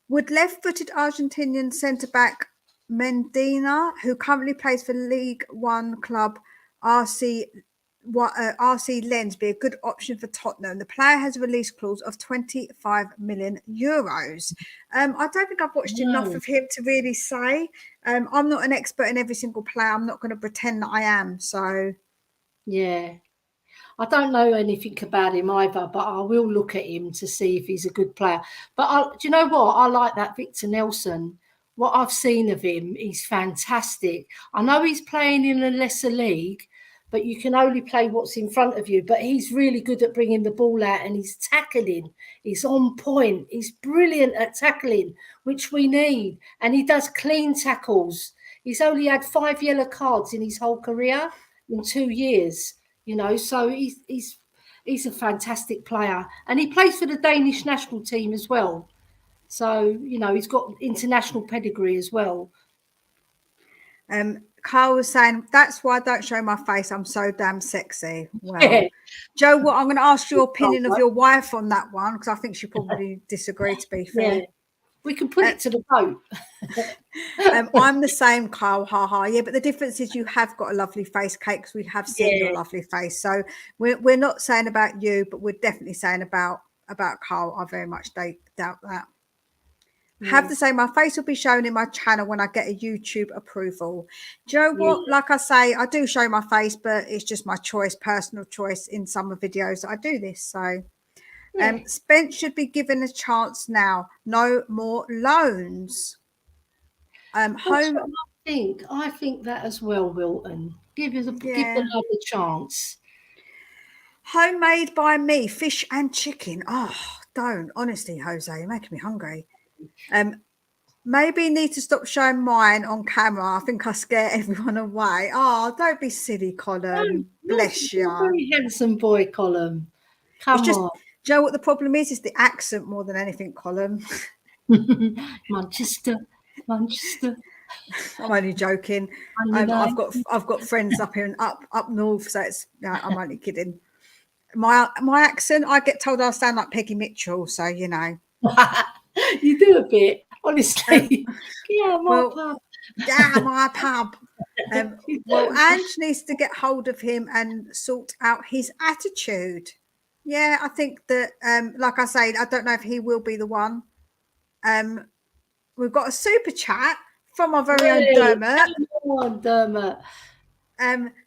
Would left-footed Argentinian centre back Mendina, who currently plays for League One club RC Lens, be a good option for Tottenham? The player has a release clause of 25 million euros. I don't think I've watched enough of him to really say. I'm not an expert in every single player. I'm not going to pretend that I am. So, yeah, I don't know anything about him either, but I will look at him to see if he's a good player. But do you know what? I like that Victor Nelson. What I've seen of him, he's fantastic. I know he's playing in a lesser league, but you can only play what's in front of you. But he's really good at bringing the ball out, and he's tackling. He's on point. He's brilliant at tackling, which we need. And he does clean tackles. He's only had 5 yellow cards in his whole career in 2 years, so he's a fantastic player. And he plays for the Danish national team as well. So, he's got international pedigree as well. Carl was saying, that's why I don't show my face. I'm so damn sexy. Well, Joe, I'm going to ask your opinion of your wife on that one, because I think she probably disagree, to be fair. Yeah. We can put it to the vote. I'm the same, Carl. Yeah, but the difference is you have got a lovely face, Kate, because we have seen your lovely face. So we're not saying about you, but we're definitely saying about Carl. I very much doubt that. Have to say, my face will be shown in my channel when I get a YouTube approval. Do you know what? Like I say, I do show my face, but it's just my choice, personal choice in some videos that I do this. So Spence should be given a chance now. No more loans. I think that as well, Wilton. Give them another chance. Homemade by me, fish and chicken. Oh, don't. Honestly, Jose, you're making me hungry. Maybe need to stop showing mine on camera. I think I scare everyone away. Oh, don't be silly, Colin. Bless you. Very handsome boy, Colin. Come on. Joe, what the problem is the accent more than anything, Colin. Manchester. I'm only joking. I've got friends up here and up north, so it's I'm only kidding. My accent, I get told I sound like Peggy Mitchell, so you know. You do a bit, honestly. Yeah, my pub. Yeah, my pub. Well, Ange needs to get hold of him and sort out his attitude. Yeah, I think that, like I say, I don't know if he will be the one. We've got a super chat from our very own Dermot. Come on, Dermot.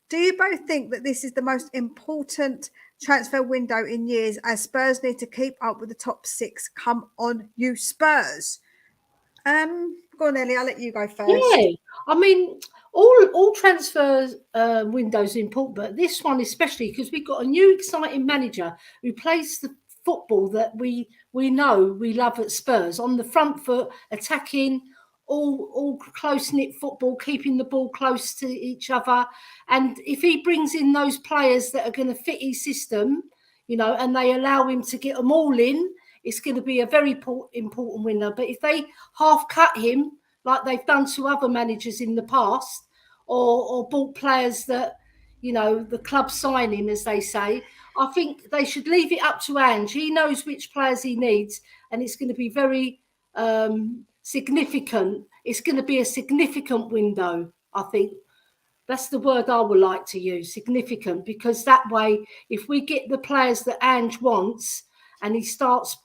Do you both think that this is the most important transfer window in years, as Spurs need to keep up with the top 6? Come on, you Spurs. Go on, Ellie, I'll let you go first. Yeah, I mean, all transfer windows are important, but this one especially because we've got a new exciting manager who plays the football that we know we love at Spurs, on the front foot, attacking, all close-knit football, keeping the ball close to each other. And if he brings in those players that are going to fit his system, you know, and they allow him to get them all in, it's going to be a very important window. But if they half cut him, like they've done to other managers in the past, or bought players that, you know, the club signing, as they say, I think they should leave it up to Ange. He knows which players he needs, and it's going to be very significant. It's going to be a significant window, I think. That's the word I would like to use, significant, because that way, if we get the players that Ange wants and he starts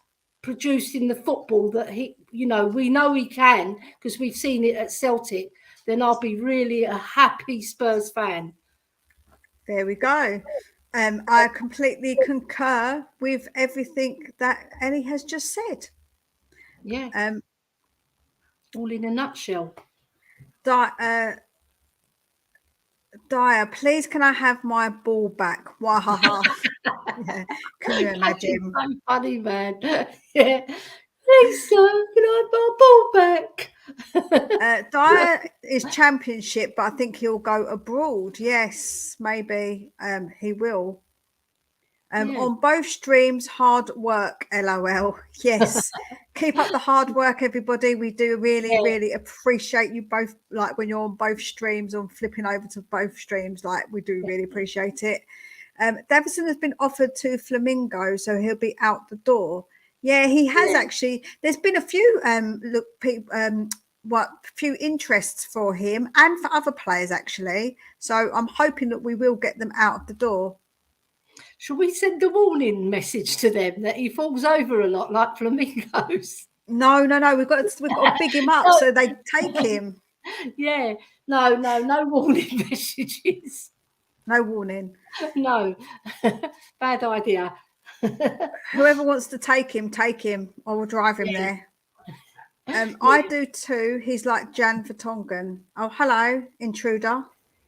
producing the football that he, you know, we know he can, because we've seen it at Celtic, then I'll be really a happy Spurs fan. There we go. I completely concur with everything that Ellie has just said. Yeah. All in a nutshell. Dyer, please can I have my ball back? Wahaha. Yeah. Can you imagine? So funny, man. Yeah. Please, sir, can I have my ball back? Dyer is championship, but I think he'll go abroad. Yes, maybe he will. On both streams, hard work, LOL. Yes. Keep up the hard work, everybody. We do really appreciate you both, like when you're on both streams, on flipping over to both streams, like we do really appreciate it. Davison has been offered to Flamingo, so he'll be out the door. Yeah, he has actually. There's been a few few interests for him and for other players actually. So I'm hoping that we will get them out of the door. Should we send a warning message to them that he falls over a lot like flamingos? No. We've got to big him up so they take him. Yeah. No warning messages. No warning. No. Bad idea. Whoever wants to take him. I will drive him there. I do too. He's like Jan Vertonghen. Oh, hello, intruder.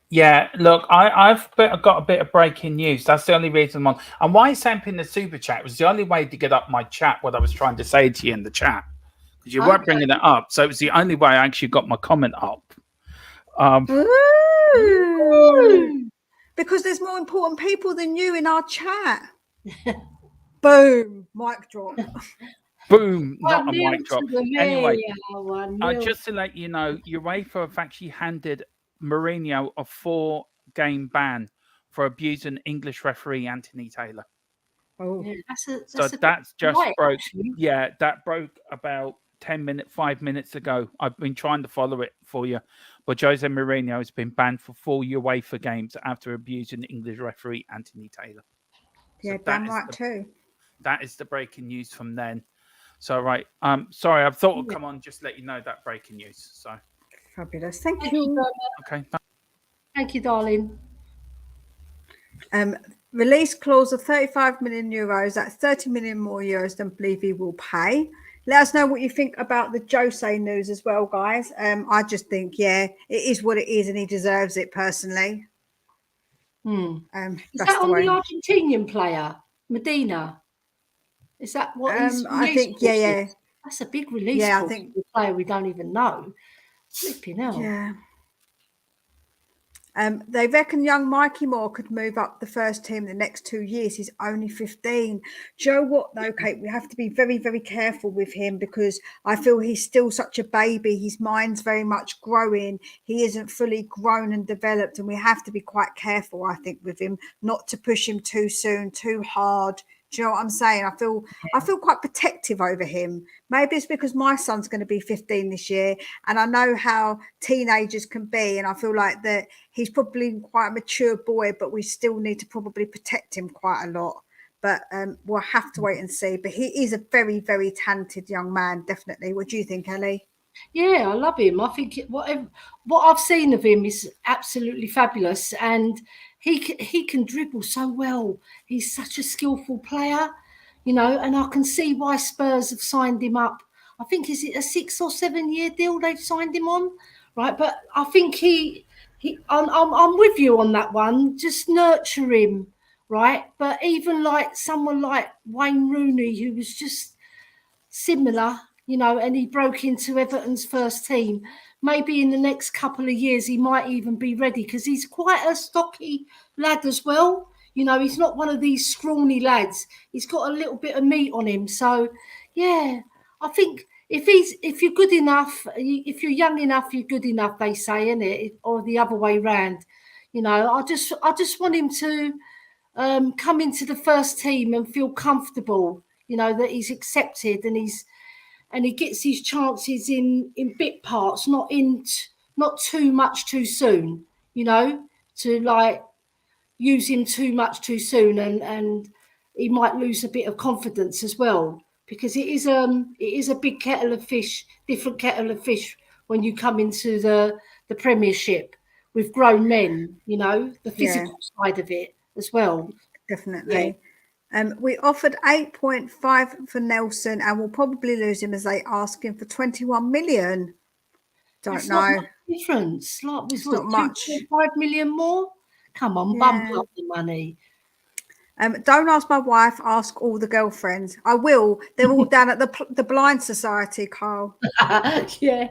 Yeah, look, I've got a bit of breaking news. That's the only reason I'm on. And why Samping the super chat was the only way to get up my chat, what I was trying to say to you in the chat. Because you weren't bringing it up. So it was the only way I actually got my comment up. Because there's more important people than you in our chat. Boom, mic drop. Boom, not a mic drop. Anyway, just to let you know, UEFA have actually handed Mourinho a 4-game ban for abusing English referee Anthony Taylor. Oh, yeah, that's just broke. Actually. Yeah, that broke about 5 minutes ago. I've been trying to follow it for you, but Jose Mourinho has been banned for 4 UEFA games after abusing English referee Anthony Taylor. Yeah, damn right too. That is the breaking news from then. So right, sorry, I thought I'd come on just to let you know that breaking news. So fabulous, thank you. Okay, thank you, darling. Release clause of 35 million euros. That's 30 million more euros than Levy will pay. Let us know what you think about the Jose news as well, guys. I just think, yeah, it is what it is, and he deserves it personally. Is that on the Argentinian player, Medina? Is that what his I think, yeah. That's a big release. Yeah, I think the player we don't even know. Flipping hell. Yeah. They reckon young Mikey Moore could move up the first team in the next 2 years. He's only 15. Do you know what, though, Kate? We have to be very, very careful with him because I feel he's still such a baby. His mind's very much growing. He isn't fully grown and developed, and we have to be quite careful, I think, with him, not to push him too soon, too hard. Do you know what I'm saying? I feel quite protective over him. Maybe it's because my son's going to be 15 this year, and I know how teenagers can be, and I feel like that he's probably quite a mature boy, but we still need to probably protect him quite a lot. But we'll have to wait and see. But he is a very, very talented young man, definitely. What do you think, Ellie? Yeah, I love him. I think what I've seen of him is absolutely fabulous, and he can dribble so well. He's such a skillful player, and I can see why Spurs have signed him up. I think is it a 6 or 7 year deal they've signed him on, right? But I think I'm with you on that one. Just nurture him, right? But even like someone like Wayne Rooney, who was just similar, and he broke into Everton's first team. Maybe in the next couple of years, he might even be ready because he's quite a stocky lad as well. He's not one of these scrawny lads. He's got a little bit of meat on him. So, yeah, I think if you're good enough, if you're young enough, you're good enough, they say, innit? Or the other way round. I just want him to come into the first team and feel comfortable, that he's accepted and he gets his chances in bit parts, not too much too soon, to like use him too much too soon and he might lose a bit of confidence as well, because it is a big kettle of fish, different kettle of fish when you come into the Premiership with grown men, the physical side of it as well. Definitely. Yeah. We offered 8.5 for Nelson, and we'll probably lose him as they ask him for 21 million. Don't know. Not much difference. Like, It's not much. 2.5 million more. Come on, bump up the money. Don't ask my wife. Ask all the girlfriends. I will. They're all down at the Blind Society, Carl. Yeah.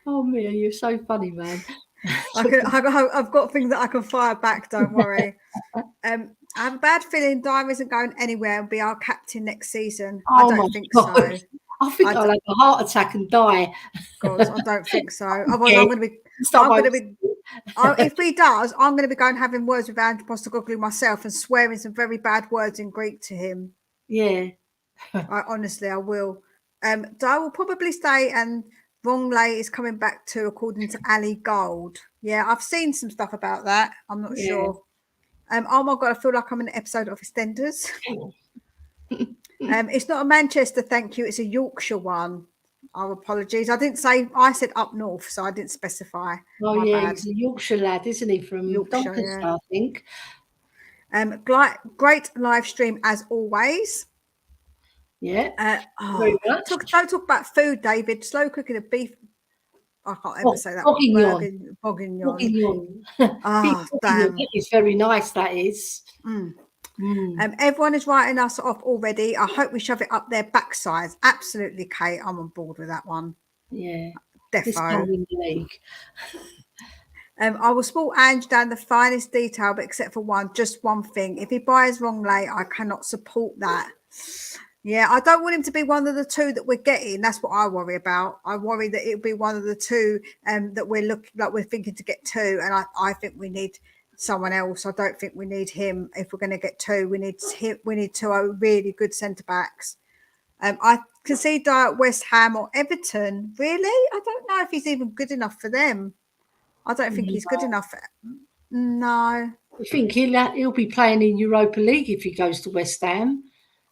Oh, Mia, you're so funny, man. I've got things that I can fire back. Don't worry. I have a bad feeling Dyer isn't going anywhere and be our captain next season. Oh, I don't think so. I think I'll have a heart attack and die. God, I don't think so. Otherwise, I'm going to be. If he does, I'm going to be going having words with Andrew Postecoglou myself and swearing some very bad words in Greek to him. Yeah. Honestly, I will. Dyer will probably stay, and Rongley is coming back too, according to Ali Gold. Yeah, I've seen some stuff about that. I'm not sure. Oh my God, I feel like I'm in an episode of EastEnders. It's not a Manchester, thank you. It's a Yorkshire one. Our apologies. I said up north, so I didn't specify. Oh, yeah, he's a Yorkshire lad, isn't he? From Doncaster, I think. Great live stream as always. Yeah. Don't talk about food, David. Slow cooking of beef. I can't ever say that. Bourguignon. Damn. It's very nice, that is. Everyone is writing us off already. I hope we shove it up their backsides. Absolutely, Kate. I'm on board with that one. Yeah. Defo. In the league. I will sport Ange down the finest detail, but except for just one thing. If he buys Rongley, I cannot support that. Yeah, I don't want him to be one of the two that we're getting. That's what I worry about. I worry that it'll be one of the two that we're thinking to get two, and I think we need someone else. I don't think we need him. If we're going to get two, we need two really good centre backs. I can see Dyer at West Ham or Everton. Really, I don't know if he's even good enough for them. I don't think he's good enough. No, I think he'll be playing in Europa League if he goes to West Ham.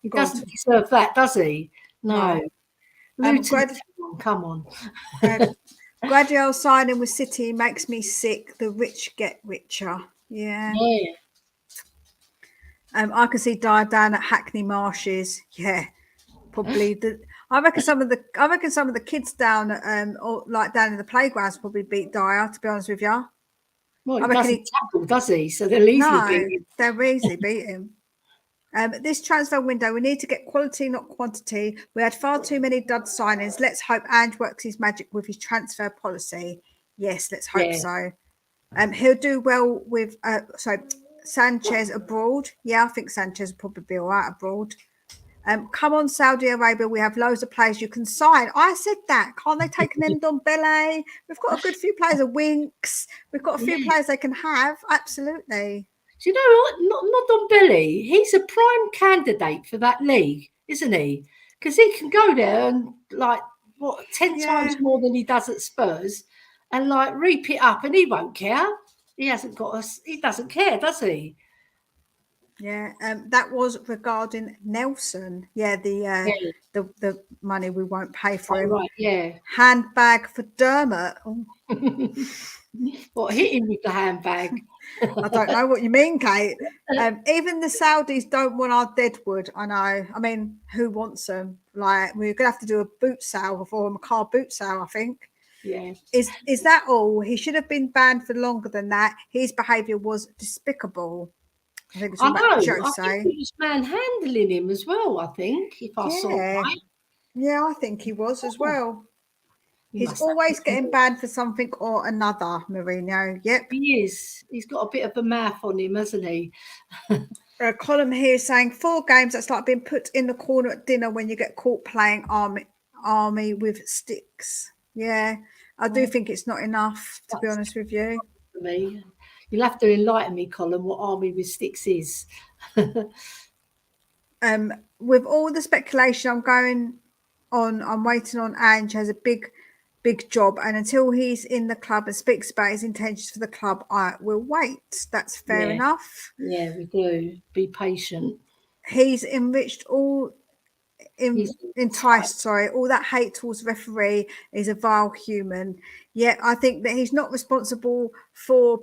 He doesn't deserve that, does he? No. Come on. Guardiola signing with City makes me sick. The rich get richer. Yeah. I can see Dyer down at Hackney Marshes. Yeah, probably. I reckon some of the kids down down in the playgrounds probably beat Dyer. To be honest with you. Well, he doesn't tackle, does he? So they'll easily beat him. They'll easily beat him. This transfer window, we need to get quality, not quantity. We had far too many dud signings. Let's hope Ange works his magic with his transfer policy. Yes, let's hope so. He'll do well with Sanchez abroad. Yeah, I think Sanchez will probably be all right abroad. Come on, Saudi Arabia. We have loads of players you can sign. I said that. Can't they take an Ndombele? We've got a good few players, a Winks. We've got a few players they can have. Absolutely. Do you know what? Not on Billy. He's a prime candidate for that league, isn't he? Because he can go there and 10 times more than he does at Spurs, and reap it up, and he won't care. He hasn't got us. He doesn't care, does he? Yeah. That was regarding Nelson. Yeah. The money we won't pay for him. Right. Yeah. Handbag for Dermot. Oh. What, hit him with the handbag? I don't know what you mean, Kate. Even the Saudis don't want our deadwood. I know. I mean, who wants them? We're gonna have to do a boot sale for him, a car boot sale, I think. Yeah. Is that all? He should have been banned for longer than that. His behaviour was despicable. I think it's I know. Jose. I think he was manhandling him as well. I think, if I saw right. Yeah, I think he was as well. He's always getting banned for something or another, Mourinho. Yep. He is. He's got a bit of a mouth on him, hasn't he? A column here saying 4 games, that's like being put in the corner at dinner when you get caught playing army with sticks. Yeah, I do think it's not enough, to be honest with you. For me. You'll have to enlighten me, Colin, what army with sticks is. With all the speculation I'm waiting on Ange has a big job, and until he's in the club and speaks about his intentions for the club, I will wait. That's fair enough. Yeah, we do. Be patient. He's enriched all that hate towards referee. Is a vile human. Yet I think that he's not responsible for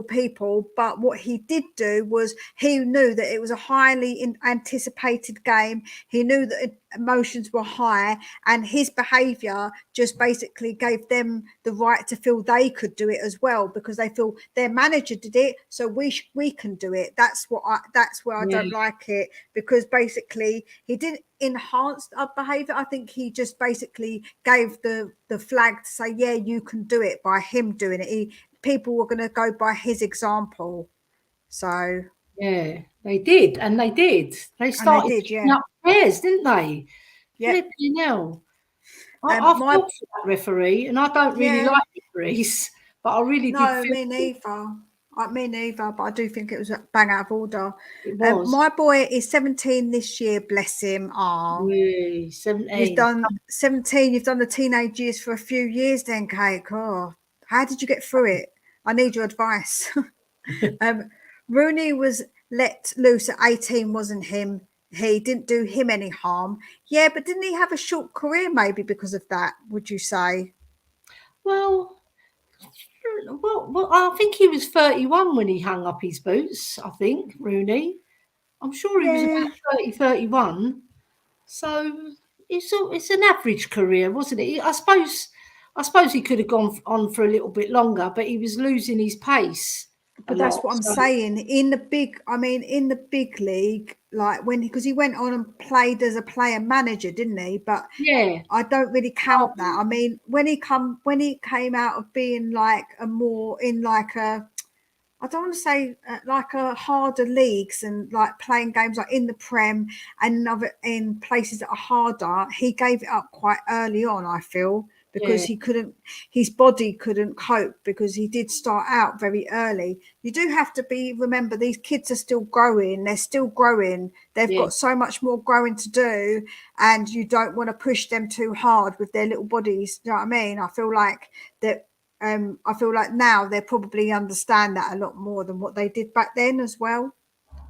people, but what he did do was he knew that it was a highly anticipated game. He knew that emotions were high, and his behaviour just basically gave them the right to feel they could do it as well, because they feel their manager did it, so we can do it. That's where I don't like it, because basically he didn't enhance our behaviour. I think he just basically gave the flag to say, yeah, you can do it, by him doing it. People were going to go by his example. So yeah, they did, and they did. They started up players, didn't they? Yeah. I felt for that referee, and I don't really like referees, but I really did. No, me neither. But I do think it was a bang out of order. It was. My boy is 17 this year, bless him. Really, 17. You've done 17. You've done the teenage years for a few years, then, Kate. Oh, how did you get through it? I need your advice. Rooney was let loose at 18, wasn't him? He didn't do him any harm. Yeah, but didn't he have a short career maybe because of that, would you say? Well, I think he was 31 when he hung up his boots, I think, Rooney. I'm sure he was about 30, 31. So it's an average career, wasn't it? I suppose he could have gone on for a little bit longer, but he was losing his pace. But that's what I'm saying. In the big league, because he went on and played as a player manager, didn't he? But yeah, I don't really count that. I mean, when he came out of being I don't want to say like a harder leagues and like playing games like in the Prem and in places that are harder, he gave it up quite early on, I feel, because his body couldn't cope, because he did start out very early. You do have to remember these kids are still growing. They're still growing. They've got so much more growing to do, and you don't want to push them too hard with their little bodies. Do you know what I mean? I feel like that. I feel like now they probably understand that a lot more than what they did back then as well.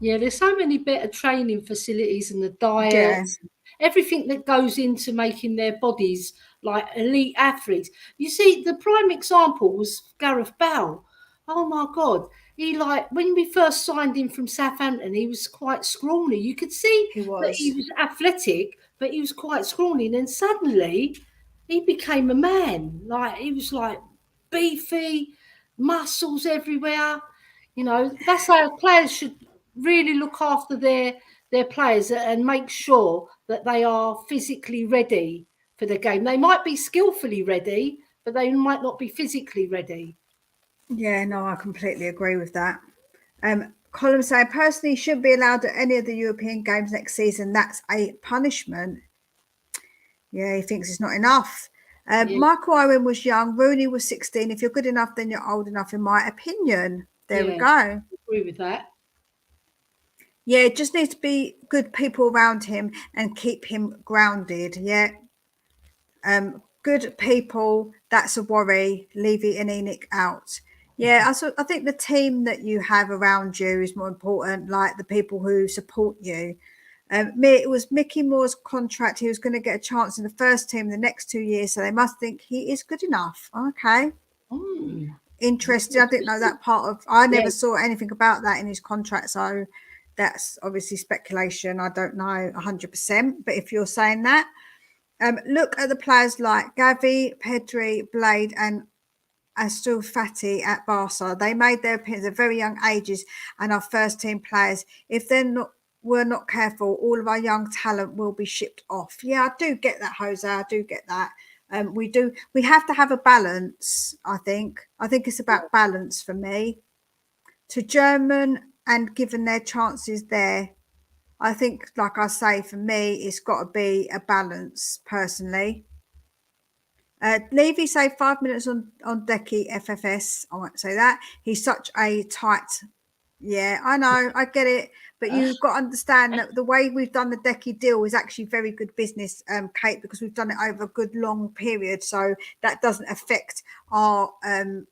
Yeah, there's so many better training facilities and the diets, everything that goes into making their bodies like elite athletes. You see, the prime example was Gareth Bale. Oh my God. When we first signed him from Southampton, he was quite scrawny. You could see that he was athletic, but he was quite scrawny. And then suddenly he became a man. He was beefy, muscles everywhere. That's how players should really look after their players and make sure that they are physically ready for the game. They might be skillfully ready, but they might not be physically ready. Yeah, no, I completely agree with that. Colin saying, personally, he shouldn't be allowed at any of the European games next season. That's a punishment. Yeah, he thinks it's not enough. Michael Owen was young. Rooney was 16. If you're good enough, then you're old enough, in my opinion. There we go. I agree with that. Yeah, it just needs to be good people around him and keep him grounded. Yeah. Good people, that's a worry. Levy and Enoch out. Yeah, I think the team that you have around you is more important, like the people who support you. It was Mickey Moore's contract. He was going to get a chance in the first team the next 2 years, so they must think he is good enough. Okay. Interesting. I didn't know that part of. I never saw anything about that in his contract, so that's obviously speculation. I don't know 100%, but if you're saying that, look at the players like Gavi, Pedri, Blade, and Astul Fati at Barca. They made their appearance at very young ages and are first team players. If we're not careful, all of our young talent will be shipped off. Yeah, I do get that, Jose. I do get that. We have to have a balance. I think it's about balance for me. To German and given their chances there, I think, like I say, for me, it's got to be a balance personally. Levy saved 5 minutes on Decky FFS. I won't say that. He's such a tight. Yeah, I know. I get it. But you've got to understand that the way we've done the Decky deal is actually very good business, Kate, because we've done it over a good long period. So that doesn't affect our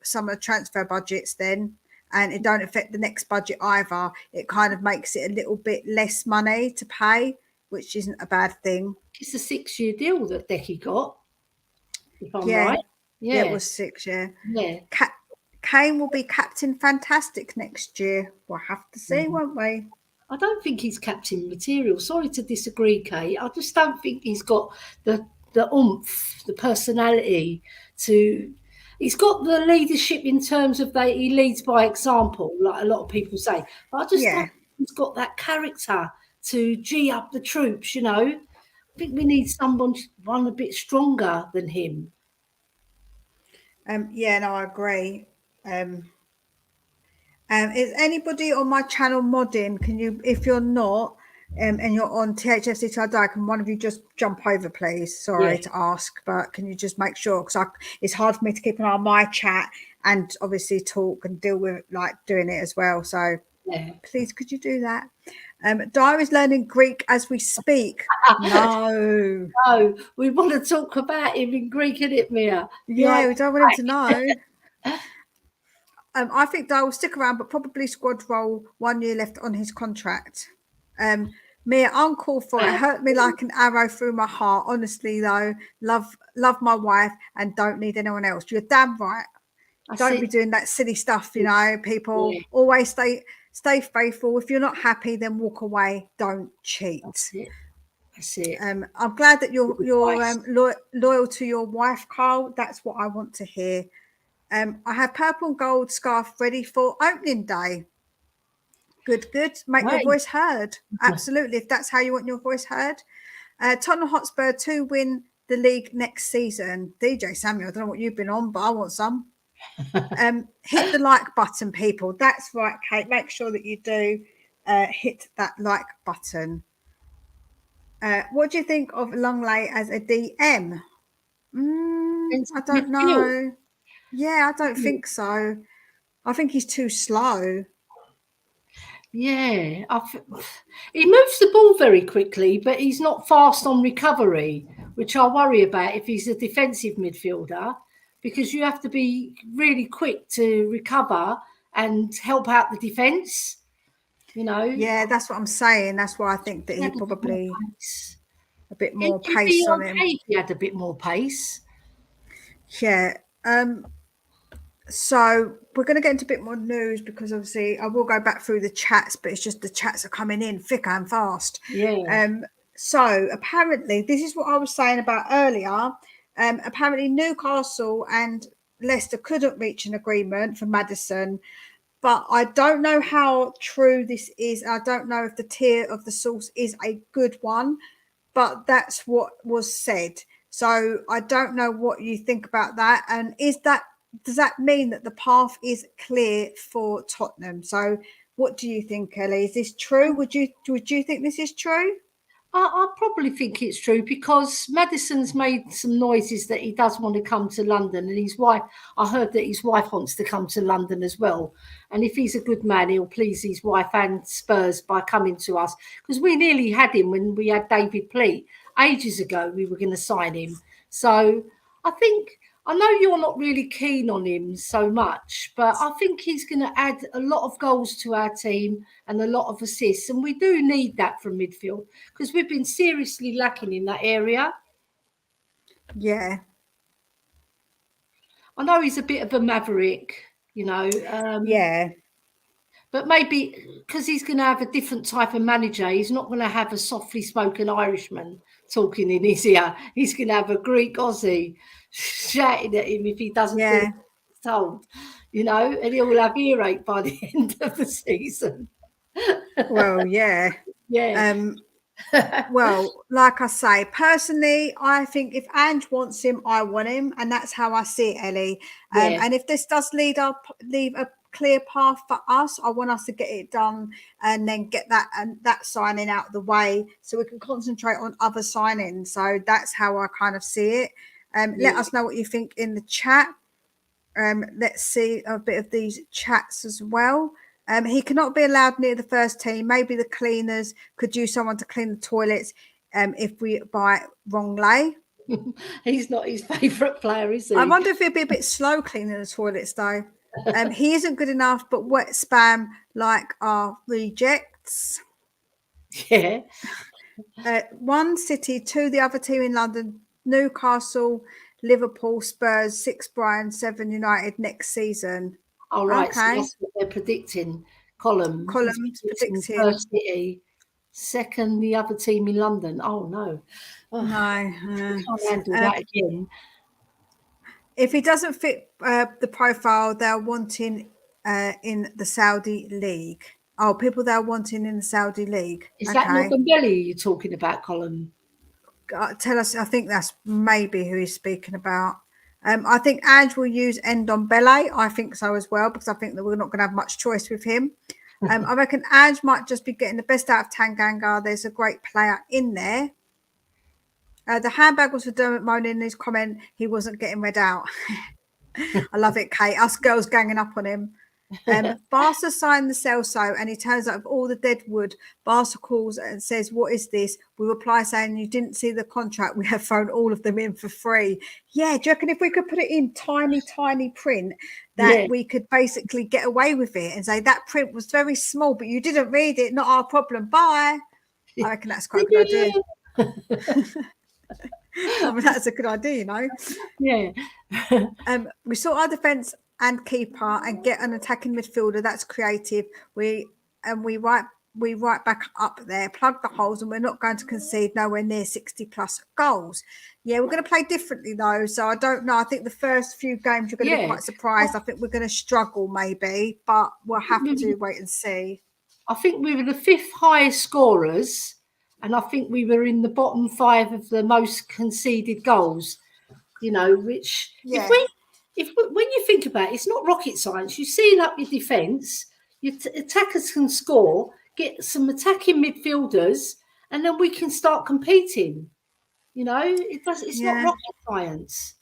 some of the transfer budgets then. And it don't affect the next budget either. It kind of makes it a little bit less money to pay, which isn't a bad thing. It's a 6-year deal that Decky got, if I'm Yeah. right. Yeah, it was 6 years. Yeah. Kane will be Captain Fantastic next year. We'll have to see, won't we? I don't think he's captain material. Sorry to disagree, Kate. I just don't think he's got the oomph, the personality to... He's got the leadership in terms of he leads by example, like a lot of people say. But I just don't think he's got that character to G up the troops, you know. I think we need someone a bit stronger than him. Yeah, no, I agree. Is anybody on my channel modding? Can you, if you're not, and you're on THFC Till I Die, can one of you just jump over, please? Sorry to ask, but can you just make sure? Because it's hard for me to keep an eye on my chat and obviously talk and deal with like doing it as well. So please, could you do that? Diary's learning Greek as we speak. No, we want to talk about him in Greek, innit, Mia? Yeah, we don't want him to know. I think Di will stick around, but probably squad role 1 year left on his contract. Mia, uncalled for it. Hurt me like an arrow through my heart. Honestly, though, love my wife and don't need anyone else. You're damn right. Don't be doing that silly stuff, you know, people. Yeah. Always stay faithful. If you're not happy, then walk away. Don't cheat. That's it. I'm glad that you're loyal to your wife, Carl. That's what I want to hear. I have purple and gold scarf ready for opening day. Good. Make your voice heard. Absolutely, if that's how you want your voice heard. Tottenham Hotspur to win the league next season. DJ Samuel, I don't know what you've been on, but I want some. Hit the like button, people. That's right, Kate. Make sure that you do hit that like button. What do you think of Longley as a DM? I don't know. Yeah, I don't think so. I think he's too slow. Yeah, he moves the ball very quickly, but he's not fast on recovery, which I worry about if he's a defensive midfielder, because you have to be really quick to recover and help out the defence, you know. Yeah, that's what I'm saying. That's why I think that he probably a bit more pace on him. He had a bit more pace. Yeah. So we're going to get into a bit more news because obviously I will go back through the chats, but it's just the chats are coming in thick and fast. Yeah. So apparently, this is what I was saying about earlier. Apparently Newcastle and Leicester couldn't reach an agreement for Maddison, but I don't know how true this is. I don't know if the tier of the source is a good one, but that's what was said. So I don't know what you think about that. And does that mean that the path is clear for Tottenham? So what do you think, Ellie? Is this true? Would you think this is true? I probably think it's true because Maddison's made some noises that he does want to come to London, and his wife, I heard that his wife wants to come to London as well. And if he's a good man, he'll please his wife and Spurs by coming to us, because we nearly had him when we had David Pleat ages ago. We were going to sign him. So I know you're not really keen on him so much, but I think he's going to add a lot of goals to our team and a lot of assists. And we do need that from midfield because we've been seriously lacking in that area. Yeah. I know he's a bit of a maverick, Yeah. But maybe because he's going to have a different type of manager, he's not going to have a softly spoken Irishman talking in his ear. He's going to have a Greek Aussie shouting at him if he doesn't do what he's told, and he'll have earache by the end of the season. Well, yeah. Yeah. Well, like I say, personally, I think if Ange wants him, I want him, and that's how I see it, Ellie. And if this does leave a clear path for us, I want us to get it done and then get that signing out of the way so we can concentrate on other signings. So that's how I kind of see it. Let us know what you think in the chat. Let's see a bit of these chats as well. He cannot be allowed near the first team. Maybe the cleaners could use someone to clean the toilets if we buy Rongley. He's not his favourite player, is he? I wonder if he'd be a bit slow cleaning the toilets, though. He isn't good enough, but wet spam like our rejects. Yeah. 1 City, 2 the other team in London, Newcastle, Liverpool, Spurs, 6 Brighton, 7 United next season. Oh, right. Okay. So that's what they're predicting. Columns predicting First City, 2nd the other team in London. Oh, no. Oh, no. Can't handle that again. If he doesn't fit the profile they're wanting in the Saudi League. Oh, people they're wanting in the Saudi League. Is that Ndombele you're talking about, Colin? Tell us. I think that's maybe who he's speaking about. I think Ange will use Ndombele. I think so as well, because I think that we're not going to have much choice with him. I reckon Ange might just be getting the best out of Tanganga. There's a great player in there. The handbag was for Dermot moaning in his comment he wasn't getting read out. I love it, Kate. Us girls ganging up on him. Barca signed the Celso and he turns out of all the dead wood. Barca calls and says, "What is this?" We reply saying, "You didn't see the contract. We have thrown all of them in for free." Yeah, do you reckon if we could put it in tiny print that we could basically get away with it and say that print was very small, but you didn't read it, not our problem. Bye. I reckon that's quite a good idea. I mean, that's a good idea, Yeah. We saw our defence and keeper and get an attacking midfielder. That's creative. We right back up there, plug the holes, and we're not going to concede nowhere near 60 plus goals. Yeah, we're going to play differently though. So I don't know. I think the first few games you're going to be quite surprised. I think we're going to struggle maybe, but we'll have to wait and see. I think we were the 5th highest scorers. And I think we were in the bottom 5 of the most conceded goals, which if when you think about it, it's not rocket science. You seal up your defence, your attackers can score, get some attacking midfielders, and then we can start competing. It's not rocket science.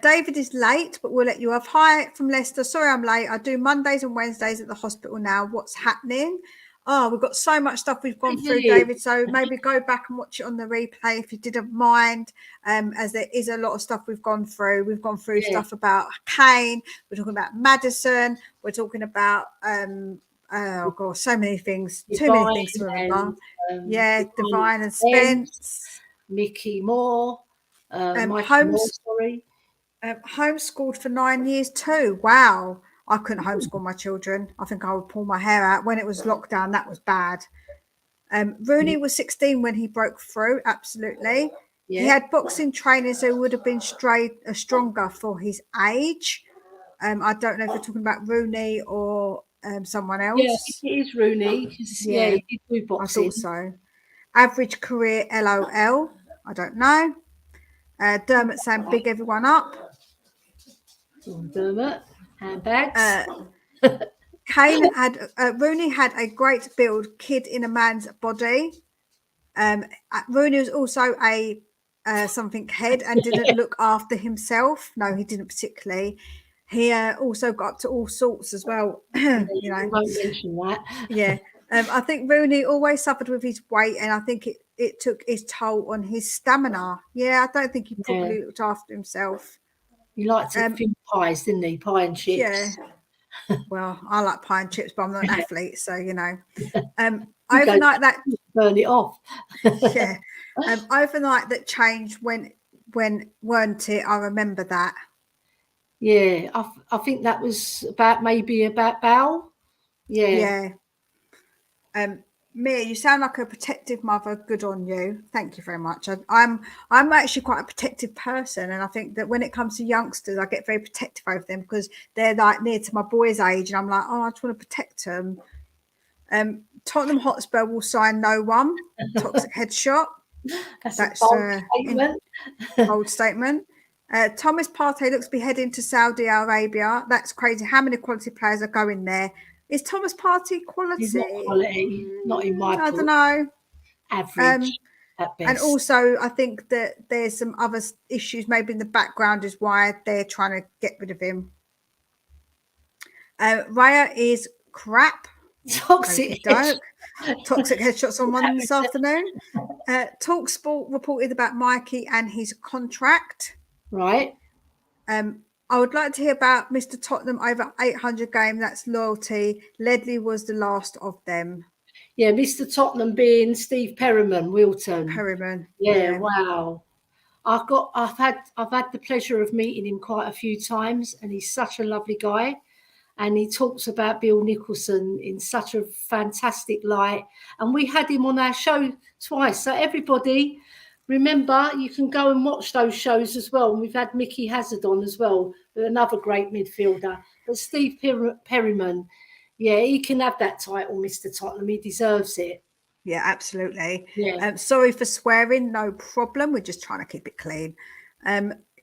David is late, but we'll let you off. Hi from Leicester. Sorry I'm late. I do Mondays and Wednesdays at the hospital now. What's happening? Oh, we've got so much stuff we've gone through, David. So maybe go back and watch it on the replay if you didn't mind, as there is a lot of stuff we've gone through. We've gone through stuff about Kane. We're talking about Maddison. We're talking about, oh, God, so many things. Too many things to remember. Divine and Spence. Mikey Moore. Mikey Moore, sorry. Homeschooled for 9 years too. Wow. I couldn't homeschool my children. I think I would pull my hair out. When it was lockdown, that was bad. Rooney was 16 when he broke through. Absolutely. Yeah. He had boxing training, so he would have been stronger for his age. I don't know if you're talking about Rooney or someone else. Yeah, it is Rooney. He did do boxing. I thought so. Average career LOL. I don't know. Dermot saying big everyone up. Dermot, handbags. Kane had Rooney had a great build, kid in a man's body. Rooney was also a something head and didn't look after himself. No, he didn't particularly. He also got up to all sorts as well. You know, Won't mention that. yeah. I think Rooney always suffered with his weight, and I think it took its toll on his stamina. Yeah, I don't think he probably looked after himself. He liked to thin pies, didn't he? Pie and chips. Yeah. Well, I like pie and chips, but I'm not an athlete, so you know. Overnight that burn it off. yeah. Overnight that changed when weren't it? I remember that. Yeah, I think that was about Bal. Yeah. Yeah. Mia, you sound like a protective mother. Good on you. Thank you very much. I'm actually quite a protective person, and I think that when it comes to youngsters, I get very protective over them because they're like near to my boy's age, and I'm like, oh, I just want to protect them. Tottenham Hotspur will sign no one. Toxic headshot. That's a bold statement. Bold statement. Thomas Partey looks to be heading to Saudi Arabia. That's crazy. How many quality players are going there? Is Thomas Partey quality? He's not quality. Not in my book. I don't know. Average at best. And also, I think that there's some other issues maybe in the background is why they're trying to get rid of him. Raya is crap. Toxic headshots on one this afternoon. TalkSport reported about Mikey and his contract. Right. I would like to hear about Mr. Tottenham over 800 game. That's loyalty. Ledley was the last of them. Yeah, Mr. Tottenham being Steve Wilton. Perryman. Yeah, wow. I've had the pleasure of meeting him quite a few times, and he's such a lovely guy. And he talks about Bill Nicholson in such a fantastic light. And we had him on our show twice. So everybody, remember, you can go and watch those shows as well. And we've had Mickey Hazard on as well, another great midfielder. But Steve Perryman, yeah, he can have that title, Mr. Tottenham. He deserves it. Yeah, absolutely. Yeah. Sorry for swearing. No problem. We're just trying to keep it clean.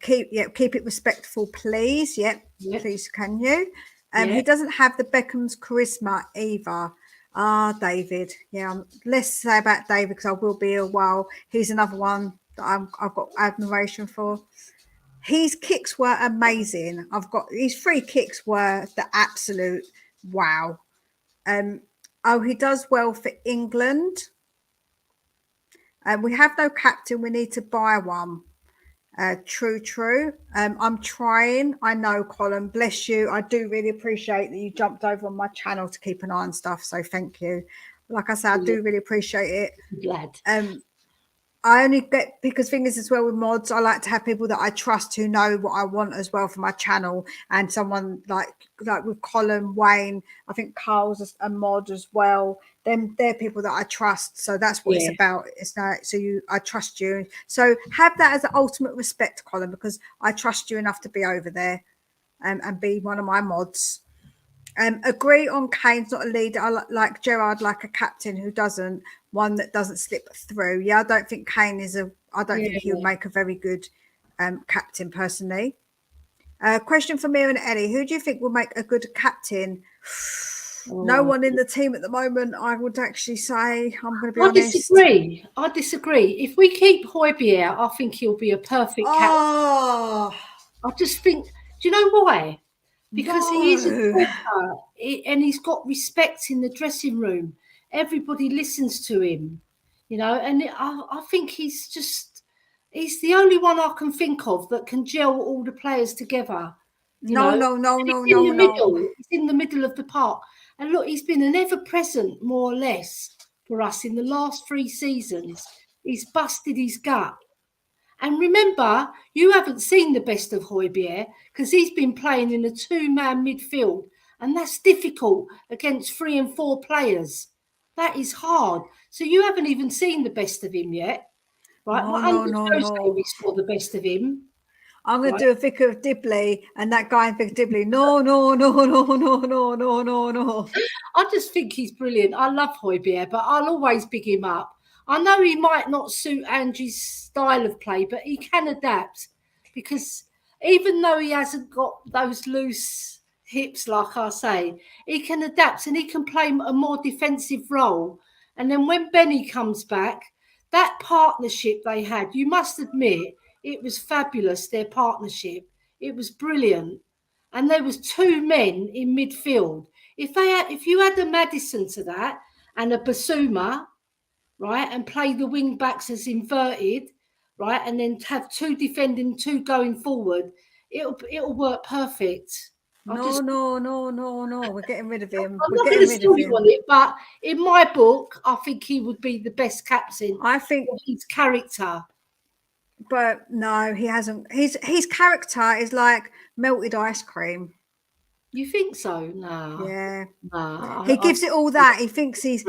Keep it respectful, please. Yep. Please, can you? He doesn't have the Beckham's charisma either. David. Yeah, less to say about David because I will be a while. He's another one that I've got admiration for. His kicks were amazing. His free kicks were the absolute wow. He does well for England. We have no captain. We need to buy one. True. I'm trying. I know, Colin. Bless you. I do really appreciate that you jumped over on my channel to keep an eye on stuff. So thank you. Like I said, I do really appreciate it. I'm glad. I only get because thing is as well with mods, I like to have people that I trust who know what I want as well for my channel. And someone like with Colin, Wayne, I think Carl's a mod as well. They're people that I trust. So that's what it's about. It's not I trust you. So have that as an ultimate respect, Colin, because I trust you enough to be over there and be one of my mods. Agree on Kane's not a leader. I like Gerrard, like a captain who doesn't, one that doesn't slip through. Yeah, I don't think Kane is I don't think he would make a very good captain personally. Question for Mia and Ellie. Who do you think will make a good captain? No one in the team at the moment, I would actually say. I'm going to be honest. I disagree. If we keep Højbjerg out, I think he'll be a perfect captain. I just think, do you know why? Because he is a talker, and he's got respect in the dressing room. Everybody listens to him, you know, and I think he's the only one I can think of that can gel all the players together. No. He's in the middle of the park. And look, he's been an ever-present, more or less, for us in the last 3 seasons. He's busted his gut. And remember, you haven't seen the best of Højbjerg because he's been playing in a 2-man midfield. And that's difficult against 3 and 4 players. That is hard. So you haven't even seen the best of him yet. Right? No. We saw the best of him. I'm going to do a Vicar of Dibley and that guy in Vicar of Dibley. No. I just think he's brilliant. I love Højbjerg, but I'll always big him up. I know he might not suit Angie's style of play, but he can adapt, because even though he hasn't got those loose hips, like I say, he can adapt and he can play a more defensive role. And then when Benny comes back, that partnership they had, you must admit, it was fabulous, their partnership. It was brilliant. And there was 2 men in midfield. If you had a Maddison to that and a Basuma, right, and play the wing backs as inverted, right, and then have 2 defending, 2 going forward, it'll work perfect. No. We're getting rid of him. I'm We're not going getting to rid sell of you him. on it, but in my book, I think he would be the best captain. I think, of his character. but no, he hasn't. His character is like melted ice cream. You think so? No. Yeah. No. He gives it all that. He thinks it,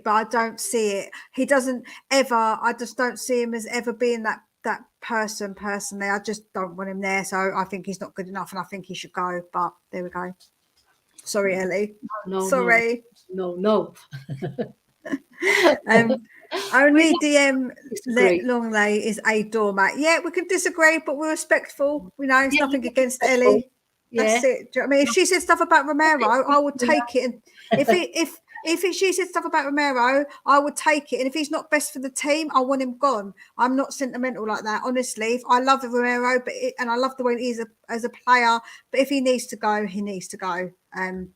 but I don't see it. He doesn't ever. I just don't see him as ever being that person. Personally, I just don't want him there. So I think he's not good enough, and I think he should go. But there we go. Sorry, Ellie. No. Sorry. No. Only DM disagree. Longley is a doormat. Yeah, we can disagree, but we're respectful. You know, it's Yeah, nothing we're against respectful. Ellie. That's it. Do you know what I mean? If she said stuff about Romero, I would take it. And if she said stuff about Romero, I would take it. And if he's not best for the team, I want him gone. I'm not sentimental like that, honestly. I love Romero, and I love the way he is as a player. But if he needs to go, he needs to go. And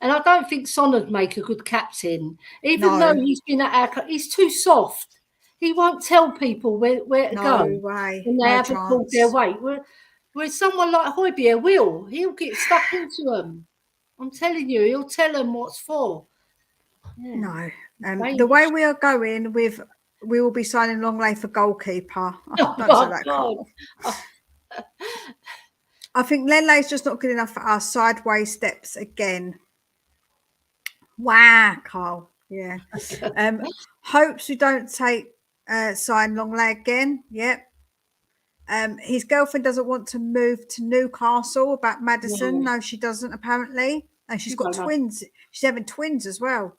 I don't think Son would make a good captain, even though he's been at he's too soft. He won't tell people where to go when they haven't pulled their weight. Whereas someone like Højbjerg will. He'll get stuck into them. I'm telling you, he'll tell them what's for. Yeah. No. The way we are going with, we will be signing Longley for goalkeeper. Don't say that, Carl. I think Lenley's just not good enough for us. Sideways steps again. Wow, Carl. Yeah. Hopes we don't sign Longley again. Yep. His girlfriend doesn't want to move to Newcastle about Maddison. No, she doesn't, apparently. And she's got twins. She's having twins as well.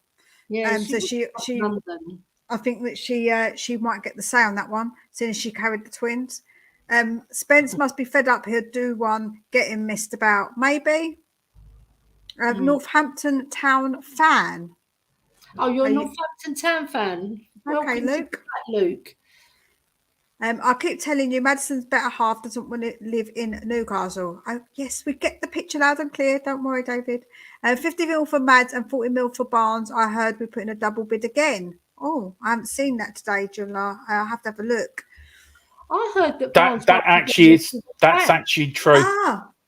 Yeah. So she I think that she might get the say on that one, seeing as she carried the twins. Spence must be fed up. He'll do one getting missed about. Maybe. Northampton Town fan. Oh, you're a Northampton Town fan. Okay, Luke. I keep telling you, Maddison's better half doesn't want to live in Newcastle. Yes, we get the picture loud and clear. Don't worry, David. 50 mil for Mads and 40 mil for Barnes. I heard we're putting a double bid again. Oh, I haven't seen that today, Julia. I'll have to have a look. I heard that that's actually true.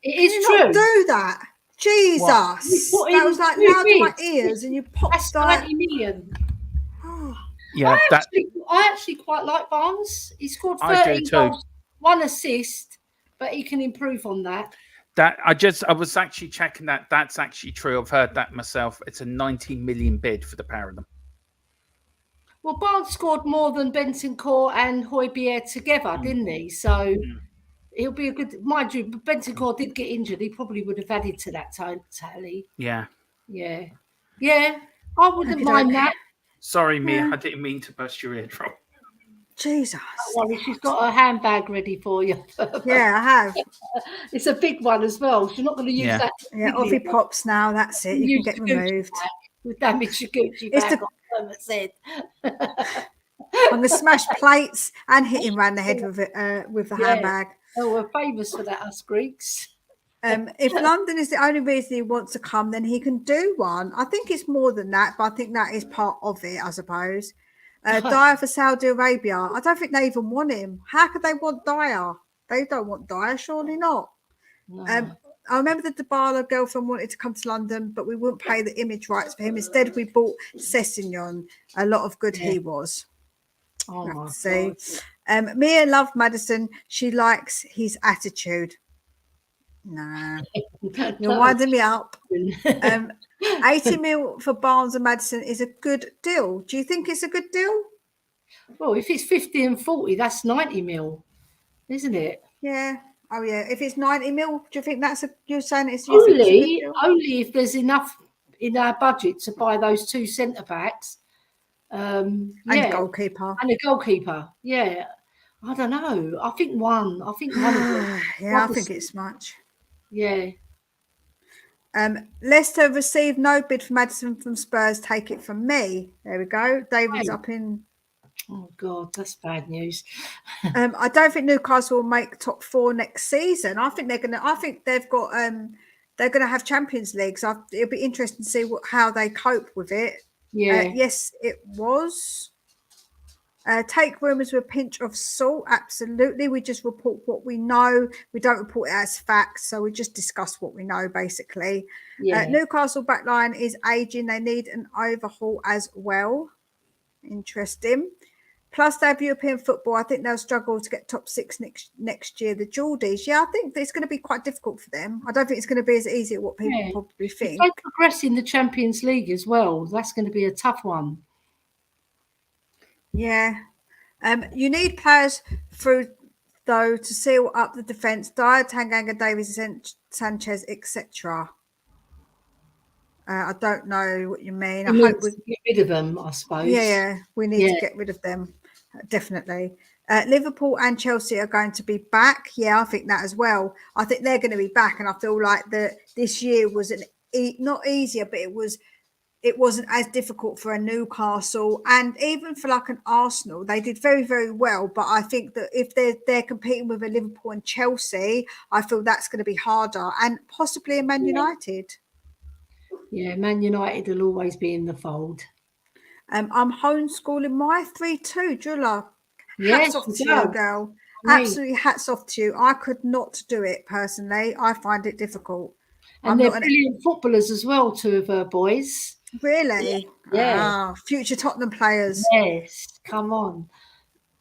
It is true. Not do that. Jesus. That was like loud in my ears, and you popped that. 90 million. Yeah, I actually quite like Barnes. He scored 13 goals, 1 assist, but he can improve on that. I was actually checking that. That's actually true. I've heard that myself. It's a 90 million bid for the pair of them. Well, Barnes scored more than Bentancur and Højbjerg together, didn't he? So he'll be a good. Mind you, Bentancur did get injured. He probably would have added to that tally. Yeah. I wouldn't mind that. Sorry, Mia. I didn't mean to burst your eardrum. Jesus. Don't worry, she's got a handbag ready for you. Yeah, I have. It's a big one as well. She's not going to use that. Yeah, off he pops now. That's it. You can get removed. With damage your Gucci bag on the said. I'm going to smash plates and hit him round the head with the handbag. Oh, we're famous for that, us Greeks. If London is the only reason he wants to come, then he can do one. I think it's more than that, but I think that is part of it, I suppose. Dyer for Saudi Arabia. I don't think they even want him. How could they want Dyer? They don't want Dyer, surely not. No. I remember the Dybala girlfriend wanted to come to London, but we wouldn't pay the image rights for him. Instead, we bought Sessegnon. A lot of good he was. Oh, my see. Mia loved Maddison. She likes his attitude. Nah, you're winding me up. 80 mil for Barnes and Maddison is a good deal. Do you think it's a good deal? Well, if it's 50 and 40, that's 90 mil, isn't it? Yeah. Oh, yeah. If it's 90 mil, do you think you're saying it's only if there's enough in our budget to buy those 2 centre backs? And yeah, goalkeeper. and a goalkeeper. Yeah, I don't know. I think one. I think one of them. Yeah, I think it's much. Yeah. Leicester received no bid for Maddison from Spurs. Take it from me. There we go. David's Hey. up in. Oh God, that's bad news. I don't think Newcastle will make top 4 next season. I think they're gonna. I think they've got. They're gonna have Champions League. So it'll be interesting to see how they cope with it. Yeah. Yes, it was. Take rumours with a pinch of salt. Absolutely. We just report what we know. We don't report it as facts. So we just discuss what we know, basically. Yeah. Newcastle backline is aging. They need an overhaul as well. Interesting. Plus, they have European football. I think they'll struggle to get top 6 next year. The Geordies, yeah, I think it's going to be quite difficult for them. I don't think it's going to be as easy as what people probably think. If they progress in the Champions League as well, that's going to be a tough one. Yeah. You need players through, though, to seal up the defence. Dyer, Tanganga, Davies, Sanchez, etc. I don't know what you mean. I hope we get rid of them, I suppose. Yeah, we need to get rid of them. Definitely. Liverpool and Chelsea are going to be back. Yeah, I think that as well. I think they're going to be back, and I feel like that this year was not easier, but it wasn't as difficult for a Newcastle, and even for like an Arsenal. They did very, very well, but I think that if they're competing with a Liverpool and Chelsea, I feel that's going to be harder, and possibly a Man United. Yeah, Man United will always be in the fold. I'm homeschooling my 3-2, Julia. Yes, hats off to you, girl. Absolutely hats off to you. I could not do it personally. I find it difficult. And they're brilliant footballers as well, 2 of her boys. Really? Yeah. Future Tottenham players. Yes, come on.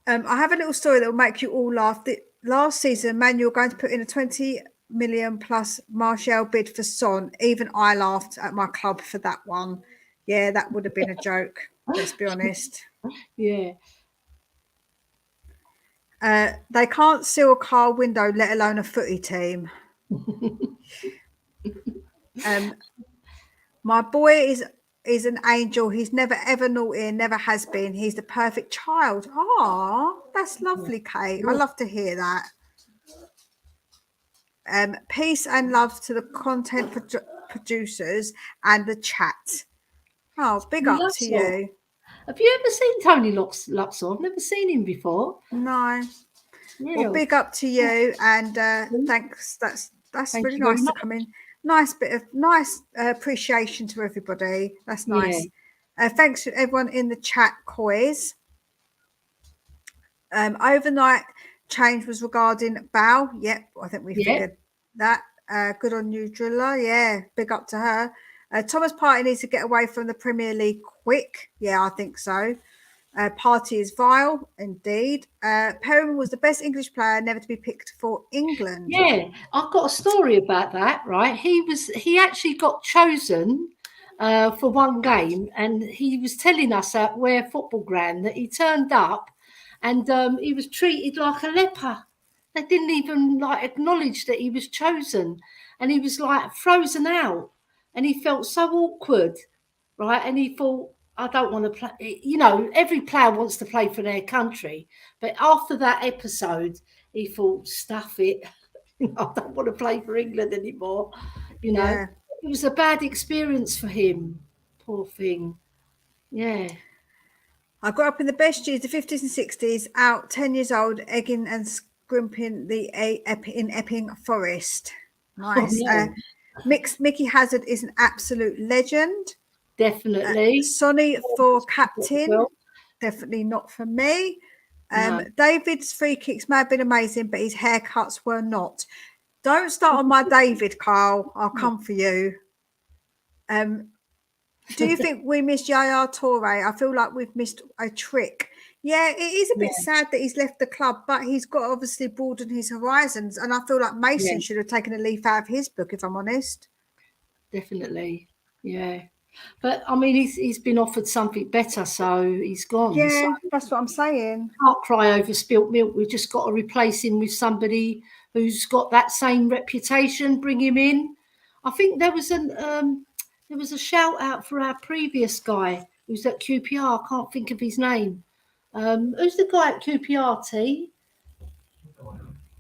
I have a little story that will make you all laugh. Last season, Man, you're going to put in a 20 million plus Martial bid for Son. Even I laughed at my club for that one. Yeah, that would have been a joke. Let's be honest. Yeah. They can't seal a car window, let alone a footy team. My boy is an angel. He's never ever naughty, never has been. He's the perfect child. Oh, that's lovely, Kate. I love to hear that. Peace and love to the content producers and the chat. Oh, big up to you. Have you ever seen Tony Luxor? I've never seen him before. No. Really? Well, big up to you, and thanks. That's really nice to come in. Nice bit of appreciation to everybody. That's nice. Yeah. Thanks to everyone in the chat, Coys. Overnight change was regarding Bow. Yep, I think we figured that. Good on you, Driller. Yeah, big up to her. Thomas Partey needs to get away from the Premier League quick. Yeah, I think so. Partey is vile, indeed. Perrin was the best English player never to be picked for England. Yeah, I've got a story about that, right? He actually got chosen for one game, and he was telling us at Ware Football Ground that he turned up and he was treated like a leper. They didn't even acknowledge that he was chosen, and he was frozen out, and he felt so awkward, right? And he thought, I don't want to play. Every player wants to play for their country, but after that episode, he thought, stuff it. I don't want to play for England anymore. It was a bad experience for him. Poor thing. Yeah. I grew up in the best years, the 50s and 60s, out 10 years old, egging and scrimping in Epping Forest. Nice. Oh, no. Mickey Hazard is an absolute legend. Definitely. Sonny for captain. Definitely not for me. No. David's free kicks may have been amazing, but his haircuts were not. Don't start on my David, Carl. I'll come for you. Do you think we missed Yaya Toure? I feel like we've missed a trick. Yeah, it is a bit sad that he's left the club, but he's got obviously broadened his horizons. And I feel like Mason should have taken a leaf out of his book, if I'm honest. Definitely. Yeah. But I mean, he's been offered something better, so he's gone. Yeah, so that's what I'm saying. Can't cry over spilt milk. We've just got to replace him with somebody who's got that same reputation. Bring him in. I think there was a shout out for our previous guy. who's at QPR. I can't think of his name. Who's the guy at QPR?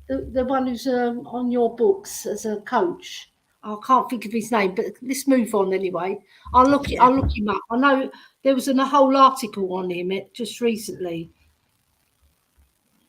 The one who's on your books as a coach. I can't think of his name, but let's move on anyway. I'll look him up. I know there was a whole article on him just recently.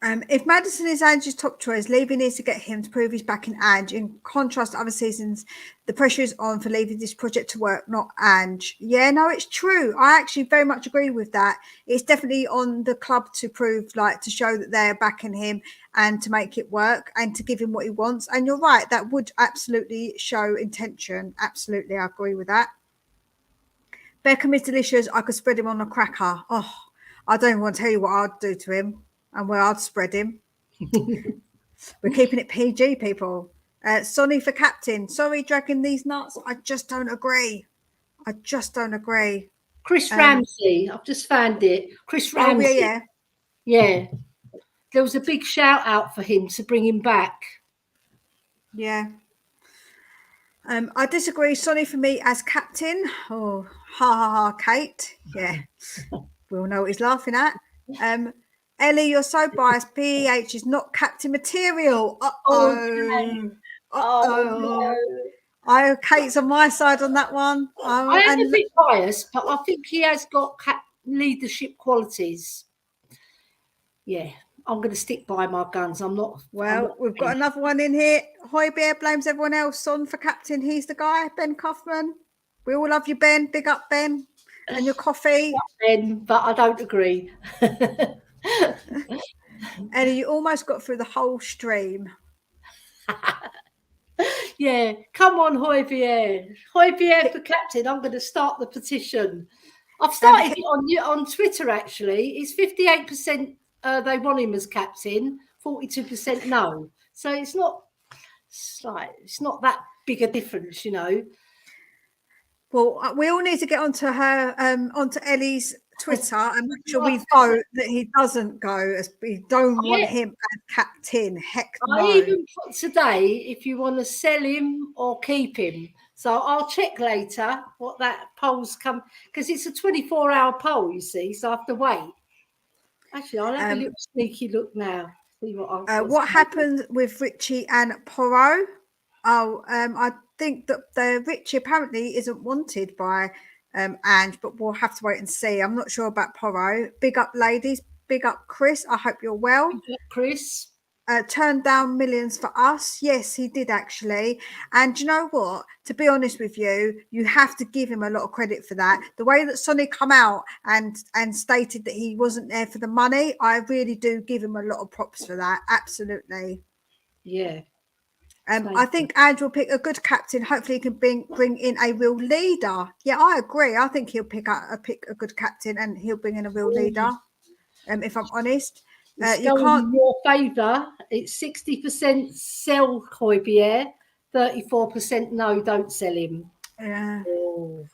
If Maddison is Ange's top choice, Levy needs to get him to prove he's back in Ange. In contrast to other seasons, the pressure is on for leaving this project to work, not Ange. Yeah, no, it's true. I actually very much agree with that. It's definitely on the club to prove, like, to show that they're backing him and to make it work and to give him what he wants. And you're right, that would absolutely show intention. Absolutely, I agree with that. Beckham is delicious. I could spread him on a cracker. Oh, I don't even want to tell you what I'd do to him and where I'd spread him. We're keeping it PG, people. Sonny for captain. Sorry, dragging these nuts. I just don't agree. Chris Ramsey. I've just found it. Chris Ramsey. Oh, yeah. There was a big shout out for him to bring him back. Yeah. I disagree. Sonny for me as captain. Oh, ha ha ha, Kate. Yeah. We all know what he's laughing at. Ellie, you're so biased. PEH is not captain material. Uh-oh. No. Kate's on my side on that one. I am a bit biased, but I think he has got leadership qualities. Yeah, I'm going to stick by my guns. We've got another one in here. Højbjerg blames everyone else on for captain. He's the guy, Ben Kaufman. We all love you, Ben. Big up, Ben. And your coffee. Ben, but I don't agree. Ellie, you almost got through the whole stream. Yeah, come on, Højbjerg. Højbjerg for captain. I'm going to start the petition. I've started it on Twitter, actually. It's 58% they want him as captain, 42% no. So it's not that big a difference, you know. Well, we all need to get onto Ellie's Twitter and make sure we vote that he doesn't go, as we don't want him as captain. Heck no. I even put today if you want to sell him or keep him. So I'll check later what that poll's come, because it's a 24-hour poll, you see, so I have to wait. Actually, I'll have a little sneaky look now. See what happened with Richie and Porro? I think that Richie apparently isn't wanted by Ange, but we'll have to wait and see. I'm not sure about Porro. Big up, ladies. Big up, Chris. I hope you're well. Big up, Chris. Turned down millions for us. Yes, he did, actually. And you know what? To be honest with you, you have to give him a lot of credit for that. The way that Sonny come out and stated that he wasn't there for the money, I really do give him a lot of props for that. Absolutely. Yeah. I think Ange will pick a good captain. Hopefully he can bring in a real leader. Yeah, I agree. I think he'll pick a good captain and he'll bring in a real leader, if I'm honest. You can't in your favour. It's 60% sell Højbjerg, 34% no, don't sell him. Yeah. Oh.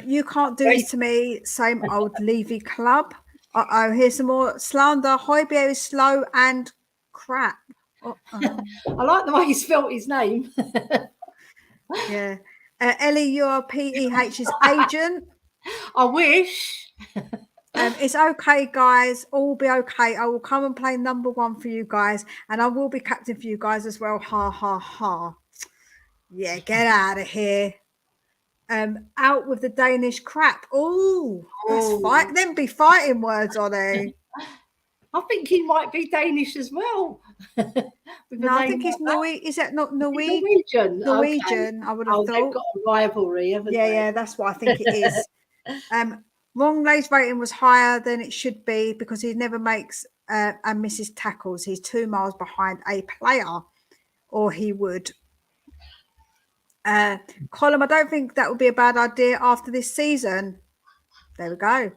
You can't do this to me. Same old Levy club. Here's some more slander. Højbjerg is slow and crap. I like the way he spelt his name. Yeah. Ellie, you're PEH's agent. I wish. It's okay, guys. All will be okay. I will come and play number one for you guys, and I will be captain for you guys as well. Ha ha ha. Yeah, get out of here. Out with the Danish crap. Oh, that's fight. Them be fighting words, are they? I think he might be Danish as well. No, I think he's Norwegian. Is that not Norwegian? Norwegian, okay. I would have thought. They've got a rivalry, haven't they? Yeah, that's what I think it is. Rongley's rating was higher than it should be because he never makes and misses tackles. He's 2 miles behind a player, or he would. Colin, I don't think that would be a bad idea after this season. There we go.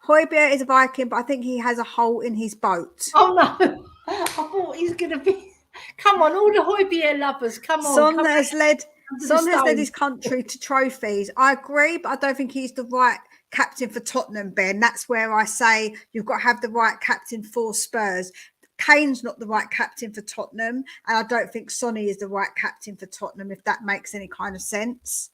Højbjerg is a Viking, but I think he has a hole in his boat. Oh, no. I thought he's going to be... Come on, all the Højbjerg lovers, come on. Son has led his country to trophies. I agree, but I don't think he's the right captain for Tottenham, Ben. That's where I say you've got to have the right captain for Spurs. Kane's not the right captain for Tottenham, and I don't think Sonny is the right captain for Tottenham, if that makes any kind of sense.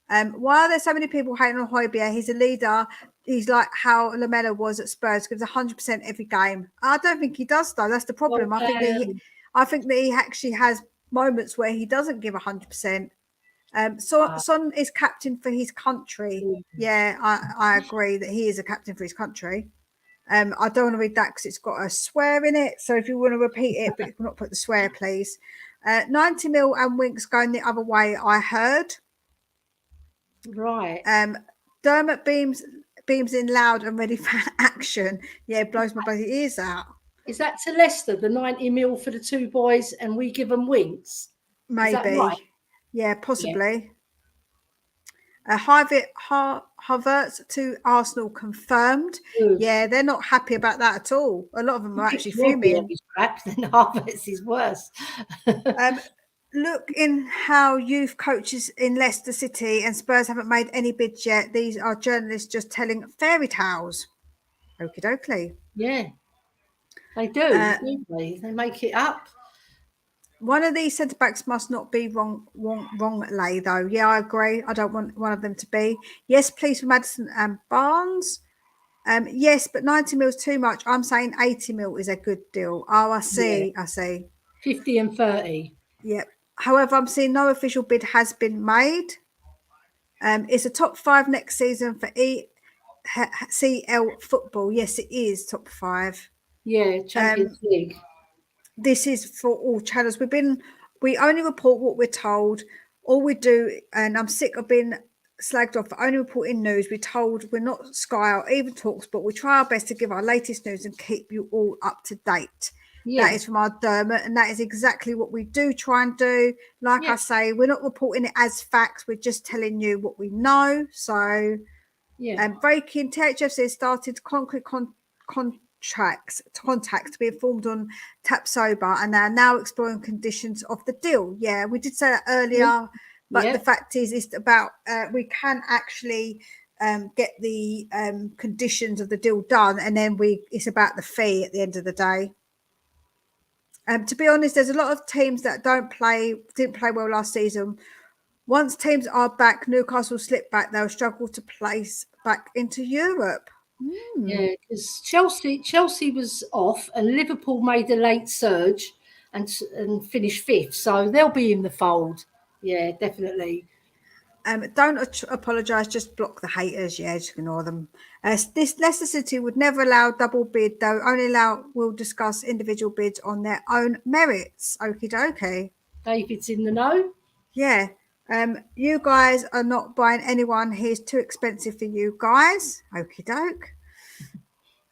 Why are there so many people hating on Højbjerg? He's a leader. He's like how Lamela was at Spurs, gives 100% every game. I don't think he does, though. That's the problem. I think that he actually has moments where he doesn't give 100%. Son is captain for his country. Yeah, I agree that he is a captain for his country. I don't want to read that because it's got a swear in it. So if you want to repeat it, but you can not put the swear, please. 90 mil and Winks going the other way, I heard. Right. Dermot beams in loud and ready for action. Yeah, it blows my bloody ears out. Is that to Leicester, the 90 mil for the two boys, and we give them Winks? Maybe. Right? Yeah, possibly. Havertz to Arsenal confirmed. Good. Yeah, they're not happy about that at all. A lot of them are actually fuming. Then Havertz is worse. Look in how youth coaches in Leicester City and Spurs haven't made any bids yet. These are journalists just telling fairy tales. Okie dokie. Yeah, they do. Don't they? They make it up. One of these centre backs must not be wrongly, though. Yeah, I agree. I don't want one of them to be. Yes, please, for Maddison and Barnes. Yes, but 90 mil is too much. I'm saying 80 mil is a good deal. Oh, I see. Yeah. I see. 50 and 30. Yep. However, I'm seeing no official bid has been made. It's a top 5 next season for ECL football. Yes, it is top 5. Yeah, Champions League. This is for all channels. We only report what we're told. All we do, and I'm sick of being slagged off for only reporting news. We're told we're not Sky or even Talks, but we try our best to give our latest news and keep you all up to date. Yeah. That is from our Dermot, and that is exactly what we do try and do. Like I say, we're not reporting it as facts. We're just telling you what we know. So, breaking THFC has started concrete contacts to be informed on Tapsoba, and they are now exploring conditions of the deal. Yeah, we did say that earlier, but the fact is, it's about we can actually get the conditions of the deal done, and then it's about the fee at the end of the day. To be honest, there's a lot of teams that didn't play well last season. Once teams are back, Newcastle slip back, they'll struggle to place back into Europe. Yeah, because Chelsea was off and Liverpool made a late surge and finished 5th. So they'll be in the fold. Yeah, definitely. Don't apologise, just block the haters. Yeah, just ignore them. This Leicester City would never allow double bid, though only will discuss individual bids on their own merits. Okie dokie. David's in the know. Yeah. You guys are not buying anyone. He's too expensive for you guys. Okie doke.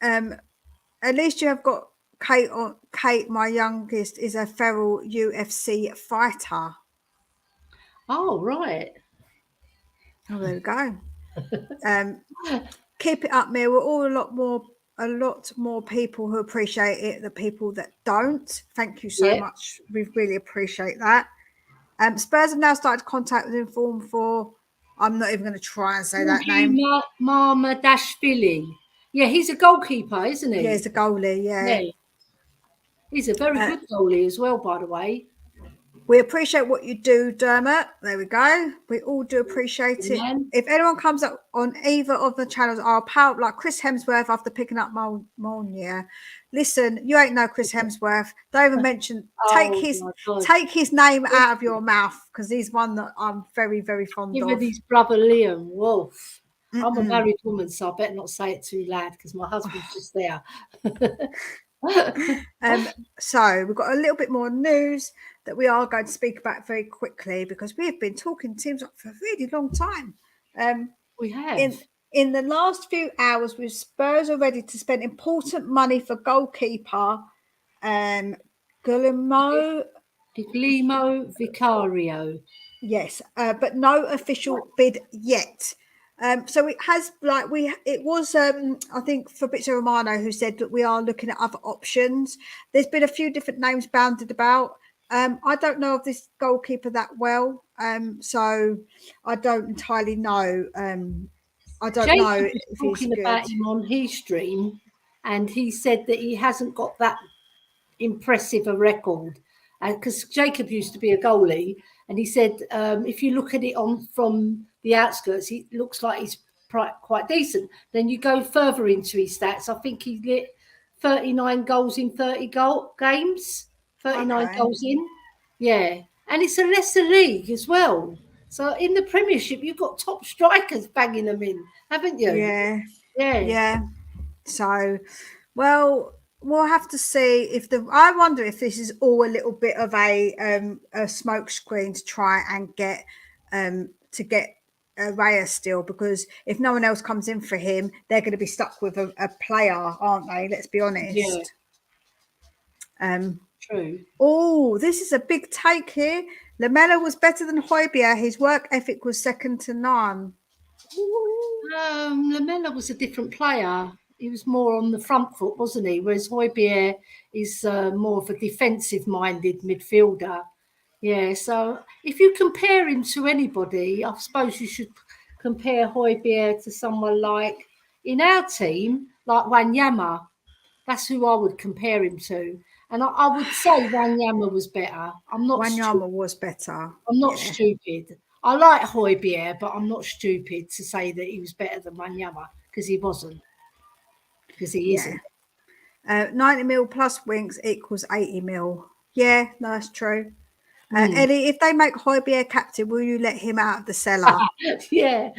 At least you have got Kate. Kate, my youngest, is a feral UFC fighter. Oh, right. Oh, there we go. Keep it up, Mia. We're all a lot more people who appreciate it than people that don't. Thank you so much. We really appreciate that. Spurs have now started contact with Inform for. I'm not even going to try and say that name. Mamadashvili. Yeah, he's a goalkeeper, isn't he? Yeah, he's a goalie. Yeah. He's a very good goalie as well, by the way. We appreciate what you do, Dermot. There we go. We all do appreciate it. If anyone comes up on either of the channels, I'll power up like Chris Hemsworth after picking up Mourinho. Listen, you ain't no Chris Hemsworth. Don't even mention. Take his name out of your mouth, because he's one that I'm very, very fond of. Even his brother Liam Wolf. I'm a married woman, so I better not say it too loud because my husband's just there. So we've got a little bit more news that we are going to speak about very quickly, because we have been talking teams up for a really long time. We have. In the last few hours, with Spurs are ready to spend important money for goalkeeper Guillermo Vicario. Yes, but no official bid yet. So it has, it was, I think, Fabrizio Romano who said that we are looking at other options. There's been a few different names bounded about. I don't know of this goalkeeper that well, so I don't entirely know. I don't know if he's talking good. About him on his stream, and he said that he hasn't got that impressive a record, because Jacob used to be a goalie, and he said if you look at it from the outskirts, it looks like he's quite decent. Then you go further into his stats. I think he lit 39 goals in 30 games, 39 goals in. Yeah, and it's a lesser league as well. So in the Premiership, you've got top strikers banging them in, haven't you? Yeah. So, well, we'll have to see if I wonder if this is all a little bit of a smoke screen to try and get Raya still, because if no one else comes in for him, they're going to be stuck with a player, aren't they? Let's be honest. True. Oh, this is a big take here. Lamela was better than Højbjerg. His work ethic was second to none. Lamela was a different player. He was more on the front foot, wasn't he? Whereas Højbjerg is more of a defensive-minded midfielder. Yeah, so if you compare him to anybody, I suppose you should compare Højbjerg to someone like, in our team, like Wanyama. That's who I would compare him to. And I would say Wanyama was better. Wanyama was better. I'm not stupid. I like Højbjerg, but I'm not stupid to say that he was better than Wanyama, because he wasn't. Because he isn't. 90 mil plus winks equals 80 mil. Yeah, no, that's true. Ellie, if they make Højbjerg captain, will you let him out of the cellar? Yeah.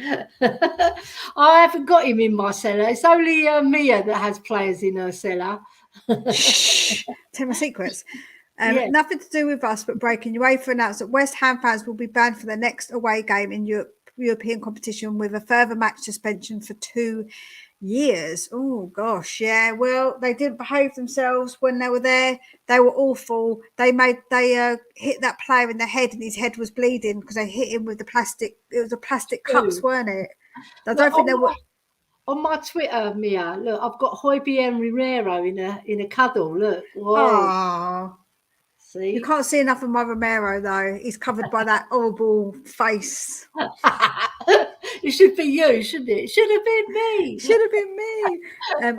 I haven't got him in my cellar. It's only Mia that has players in her cellar. Shh, tell my secrets. Nothing to do with us, but breaking. UEFA announced that West Ham fans will be banned for their next away game in European competition, with a further match suspension for 2 years. Oh gosh, yeah. Well, they didn't behave themselves when they were there. They were awful. They hit that player in the head, and his head was bleeding because they hit him with the plastic. It was the plastic cups, weren't it? I don't think they were. On my Twitter, Mia, look, I've got Højbjerg and Romero in a cuddle. Look, whoa. See? You can't see enough of my Romero though. He's covered by that horrible face. It should be you, shouldn't it? Should have been me. Should have been me.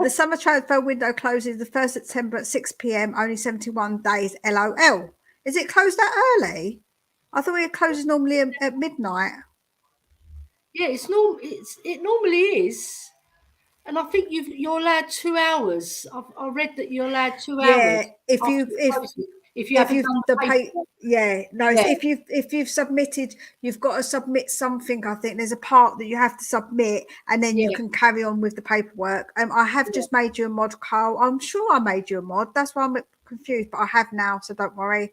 The summer transfer window closes the 1st September at 6 p.m. Only 71 days. LOL. Is it closed that early? I thought it closes normally at midnight. Yeah, it normally is. And I think you're allowed 2 hours. I read that you're allowed 2 hours. Yeah, if you've submitted, you've got to submit something. I think there's a part that you have to submit, and then you can carry on with the paperwork. I have just made you a mod, Carl. I'm sure I made you a mod. That's why I'm confused, but I have now, so don't worry.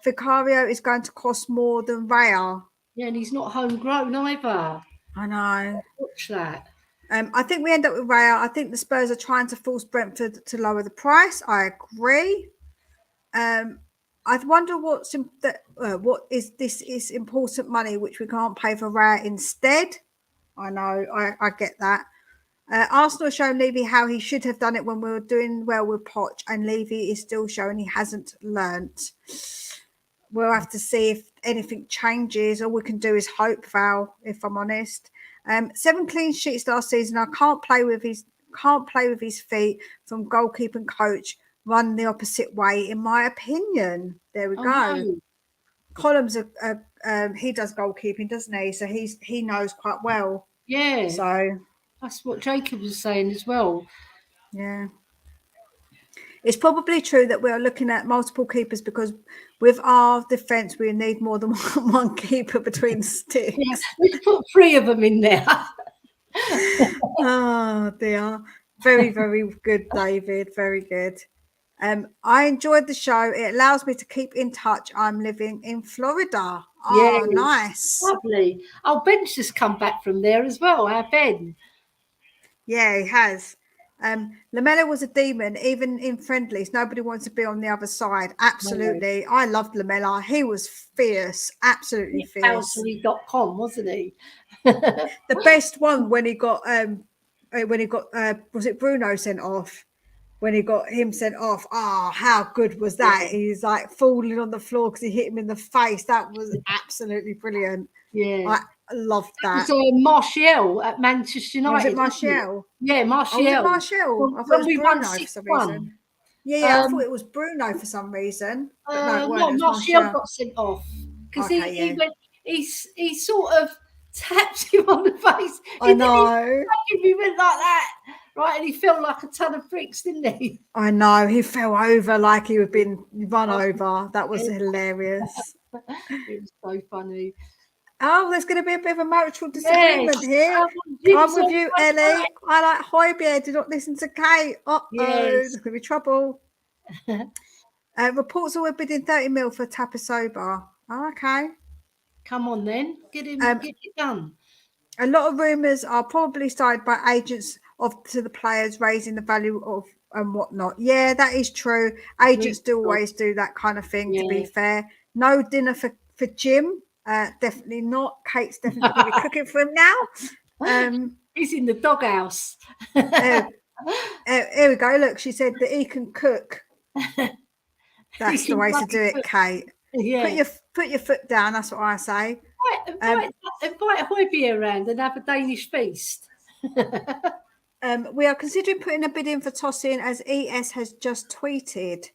Vicario is going to cost more than Raya. Yeah, and he's not homegrown either. I know. Watch that. I think we end up with Raya. I think the Spurs are trying to force Brentford to lower the price. I agree. I wonder what is this is important money which we can't pay for Raya instead. I know. I get that. Arsenal showing Levy how he should have done it when we were doing well with Poch, and Levy is still showing he hasn't learnt. We'll have to see if anything changes. All we can do is hope, Val, if I'm honest. 7 clean sheets last season. I can't play with his feet from goalkeeper and coach. Run the opposite way, in my opinion. There we go. No. Columns he does goalkeeping, doesn't he? So he knows quite well. Yeah. So that's what Jacob was saying as well. Yeah. It's probably true that we are looking at multiple keepers, because with our defence, we need more than one keeper between the sticks. Yeah, let's put 3 of them in there. Oh, dear. Very, very good, David. Very good. I enjoyed the show. It allows me to keep in touch. I'm living in Florida. Oh, yeah, nice. Lovely. Oh, Ben's just come back from there as well. Our Ben. Yeah, he has. Lamela was a demon, even in friendlies. Nobody wants to be on the other side. Absolutely. No. I loved Lamela. He was fierce. Absolutely fierce. Housley.com, wasn't he? The best one when he got was it Bruno sent off? When he got him sent off. Oh, how good was that? Yeah. He's like falling on the floor because he hit him in the face. That was absolutely brilliant. Yeah. I loved that. It was Martial at Manchester United. Was it Martial? Yeah, Martial. Oh, was it Martial? I thought it was Bruno for some reason. Yeah, I thought it was Bruno for some reason. But no, it No, weren't. It was Martial Martial. got sent off because Okay, he yeah. went. He sort of tapped him on the face. I know. He went like that, right? And he felt like a ton of bricks, didn't he? I know. He fell over like he had been run over. That was hilarious. It was so funny. Oh, there's going to be a bit of a marital disagreement here. I'm with you, Ellie. I like Højbjerg. Do not listen to Kate. There's going to be trouble. Reports are we're bidding 30 mil for Tapsoba. Oh, okay. Come on then, get it done. A lot of rumours are probably started by agents to the players raising the value of and whatnot. Yeah, that is true. Agents do always do that kind of thing, to be fair. No dinner for Jim. Definitely not. Kate's definitely going to be cooking for him now. He's in the doghouse. Here we go. Look, she said that he can cook. That's the way to do it, Kate. Yeah. Put your foot down. That's what I say. Invite Højbjerg around and have a Danish feast. We are considering putting a bid in for tossing, as ES has just tweeted.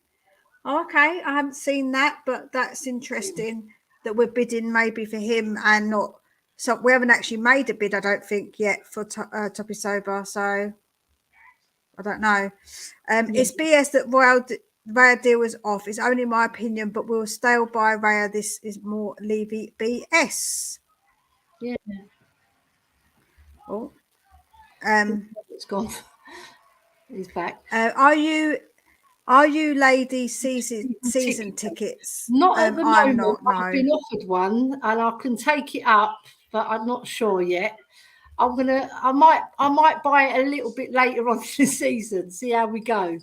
Oh, okay, I haven't seen that, but that's interesting that we're bidding maybe for him and not. So we haven't actually made a bid, I don't think, yet for Tapsoba. So I don't know. It's BS that Raya deal was off. It's only my opinion, but we'll stay by Raya. This is more Levy BS. Yeah. Oh. It's gone. He's back. Are you lady season tickets? Not at the moment. I'm not. No. I've been offered one, and I can take it up, but I'm not sure yet. I might buy it a little bit later on in the season. See how we go.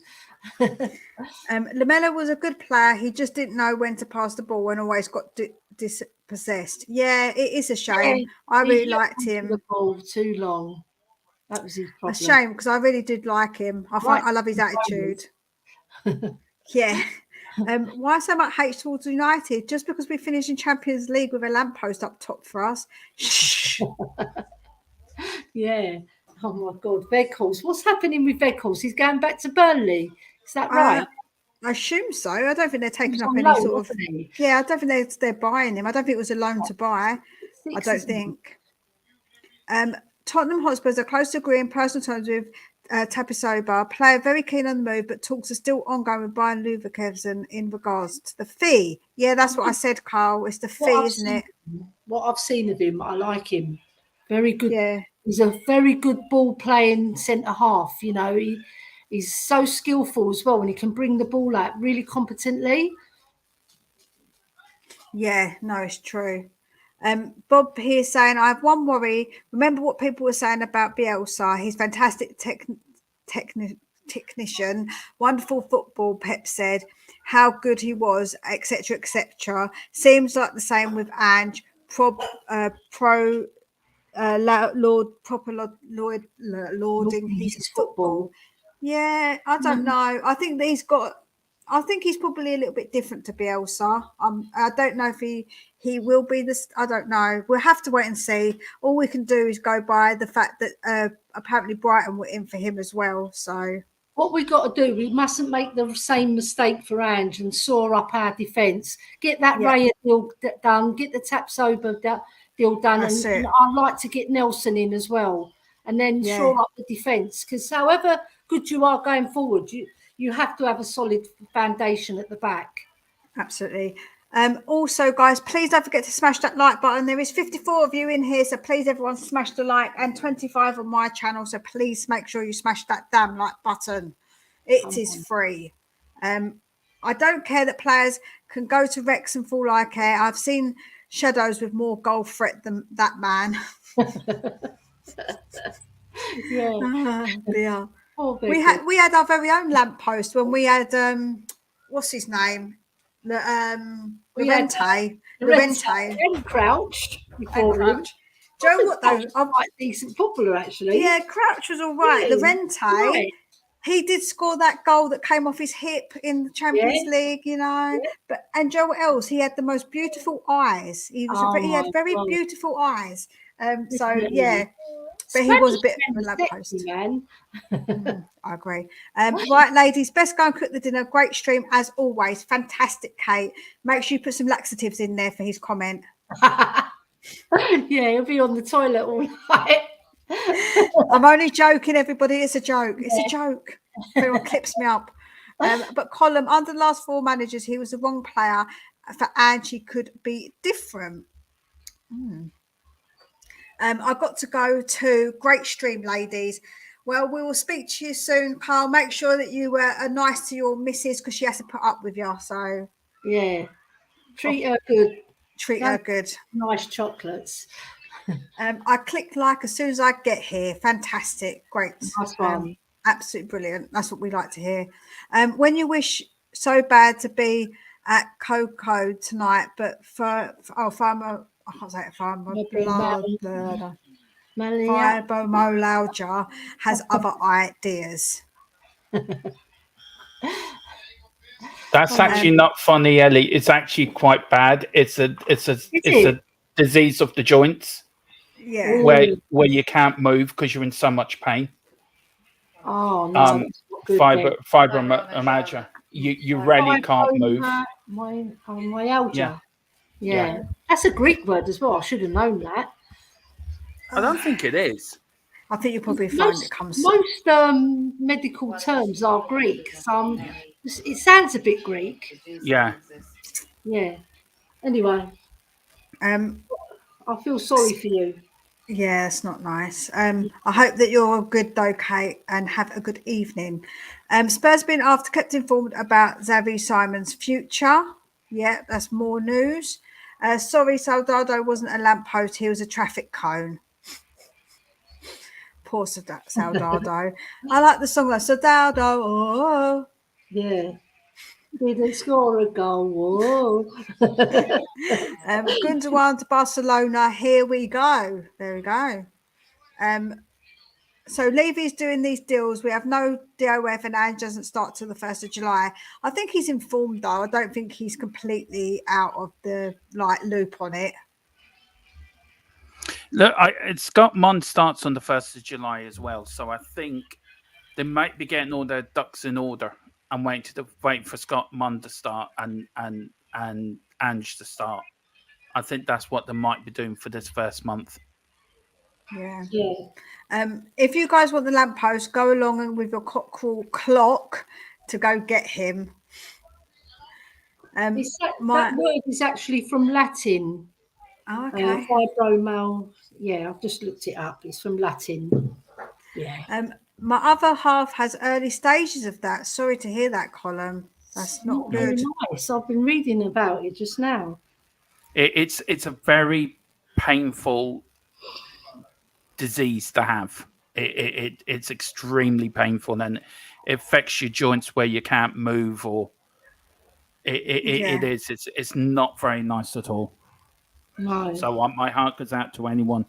Lamela was a good player. He just didn't know when to pass the ball and always got dispossessed. Yeah, it is a shame. Yeah, I really liked him. The ball too long. That was his problem. A shame, because I really did like him. I love his attitude. Yeah. Why so much hate towards United? Just because we finished in Champions League with a lamppost up top for us. Shh. Yeah. Oh my God, Weghorst. What's happening with Weghorst? He's going back to Burnley. Is that right? I assume so. I don't think they're taking up any loan, sort of. Yeah, I don't think they're buying him. I don't think it was a loan to buy. I don't think. Tottenham Hotspurs are close to agreeing personal terms with Tapsoba. Player very keen on the move, but talks are still ongoing with Brian Leverkusen in regards to the fee. Yeah, that's what I said, Carl. It's the fee, isn't it? What I've seen of him, I like him. Very good. Yeah. He's a very good ball playing centre half. You know, he's so skillful as well, and he can bring the ball out really competently. Yeah, no, it's true. Bob here saying, I have one worry. Remember what people were saying about Bielsa? He's fantastic technician, wonderful football, Pep said, how good he was, etc., etc. Seems like the same with Ange, lauding his football. Yeah, I don't know. I think that I think he's probably a little bit different to Bielsa. I don't know if he will be this. I don't know. We'll have to wait and see. All we can do is go by the fact that apparently Brighton were in for him as well. So what we got to do, we mustn't make the same mistake for Ange and soar up our defence. Get that Raya deal done. Get the Tapsoba deal done. And I'd like to get Nelson in as well, and then shore up the defence. Because however good you are going forward, you have to have a solid foundation at the back. Absolutely. Also, guys, please don't forget to smash that like button. There is 54 of you in here, so please, everyone, smash the like, and 25 on my channel. So please make sure you smash that damn like button. It is free. I don't care that players can go to Rex and fall I care. I've seen shadows with more goal threat than that man. Yeah. We had our very own lamppost when we had what's his name? Llorente. Crouch. Crouch. Do you know what though? I'm quite a decent footballer actually. Yeah, Crouch was all right. Llorente, he did score that goal that came off his hip in the Champions League, you know. Yeah. And Joe else, he had the most beautiful eyes. He had very beautiful eyes. So yeah. But he was a bit of a Spanish lamppost. man. I agree. Right, ladies, best go and cook the dinner. Great stream as always. Fantastic, Kate. Make sure you put some laxatives in there for his comment. Yeah, he'll be on the toilet all night. I'm only joking, everybody. It's a joke. It's a joke. If anyone clips me up. But Colin, under the last 4 managers, he was the wrong player for Angie could be different. I've got to go to great stream, ladies. Well, we will speak to you soon, Carl. Make sure that you are nice to your missus because she has to put up with you. So yeah, treat her good. Treat her good. Nice chocolates. I click like as soon as I get here. Fantastic, great, nice one. Absolutely brilliant. That's what we like to hear. When you wish so bad to be at Coco tonight, but fibromyalgia has other ideas. That's actually not funny, Ellie. It's actually quite bad. It's a disease of the joints. Yeah. Where you can't move because you're in so much pain. Oh no. Fibromyalgia. You really can't move. Myalgia. Yeah. That's a Greek word as well. I should have known that. I don't think it is. I think you probably find it comes. Most medical terms are Greek. It sounds a bit Greek. Yeah. Yeah. Anyway, I feel sorry for you. Yeah, it's not nice. I hope that you're good though, Kate, and have a good evening. Spurs been after kept informed about Xavi Simon's future. Yeah, that's more news. Sorry, Soldado wasn't a lamppost, he was a traffic cone. Poor Soldado. I like the song like Soldado. Oh. Yeah. Didn't score a goal. Whoa. Gundogan to Barcelona. Here we go. There we go. So Levy's doing these deals. We have no DOF and Ange doesn't start till the 1st of July. I think he's informed though. I don't think he's completely out of the loop on it. Look, Scott Mond starts on the 1st of July as well. So I think they might be getting all their ducks in order and wait for Scott Mond to start and Ange to start. I think that's what they might be doing for this first month. Yeah. If you guys want the lamppost, go along with your cockerel clock to go get him. That word is actually from Latin. Oh, okay. Fibromyalgia. Yeah, I've just looked it up. It's from Latin. Yeah. My other half has early stages of that. Sorry to hear that, Colin. That's not good. Very nice. I've been reading about it just now. It's a very painful disease to have. It's extremely painful and it affects your joints where you can't move, or it's not very nice at all. No. So my heart goes out to anyone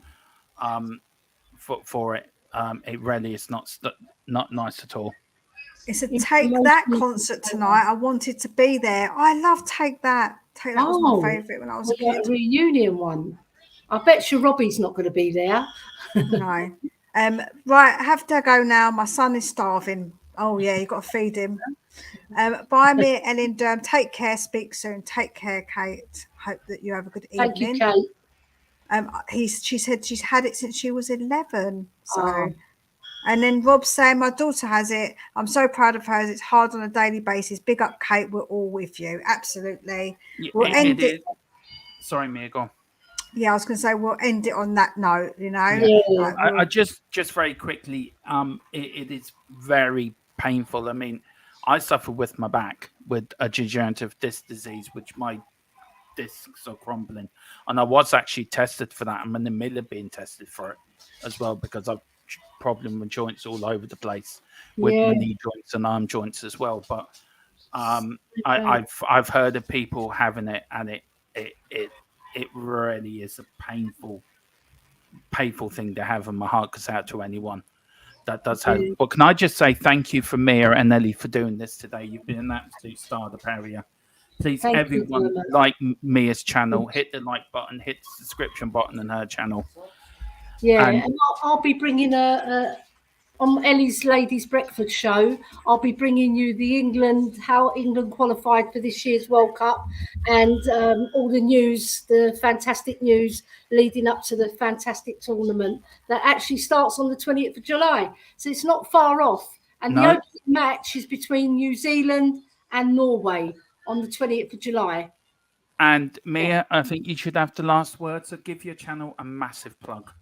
for it. It really is not nice at all. It's a Take That concert tonight. I wanted to be there. I love Take That. Take That was my favourite when I was a kid. A reunion one. I bet you Robbie's not going to be there. No. Right, I have to go now. My son is starving. Oh, yeah, you've got to feed him. Bye, me, Ellen Durham. Take care. Speak soon. Take care, Kate. Hope that you have a good evening. Thank you, Kate. She said she's had it since she was 11. So, and then Rob's saying my daughter has it. I'm so proud of her. It's hard on a daily basis. Big up, Kate. We're all with you. Absolutely. We'll end it. Sorry, Mia, go on. Yeah, I was going to say we'll end it on that note. You know. Yeah. I just very quickly. It is very painful. I mean, I suffer with my back with a degenerative disc disease, which my discs are crumbling, and I was actually tested for that. I'm in the middle of being tested for it as well because I've problem with joints all over the place with my knee joints and arm joints as well. But I've heard of people having it, and it really is a painful thing to have, and my heart goes out to anyone that does have. But can I just say thank you for Mia and Ellie for doing this today? You've been an absolute star, the pair of you. Please, everyone, like Mia's channel, hit the like button, hit the subscription button on her channel. Yeah, And- and I'll be bringing on Ellie's Ladies Breakfast show, I'll be bringing you how England qualified for this year's World Cup, and all the news, the fantastic news leading up to the fantastic tournament that actually starts on the 20th of July. So it's not far off. And the No. opening match is between New Zealand and Norway on the 20th of July. And Mia, I think you should have the last word. So give your channel a massive plug.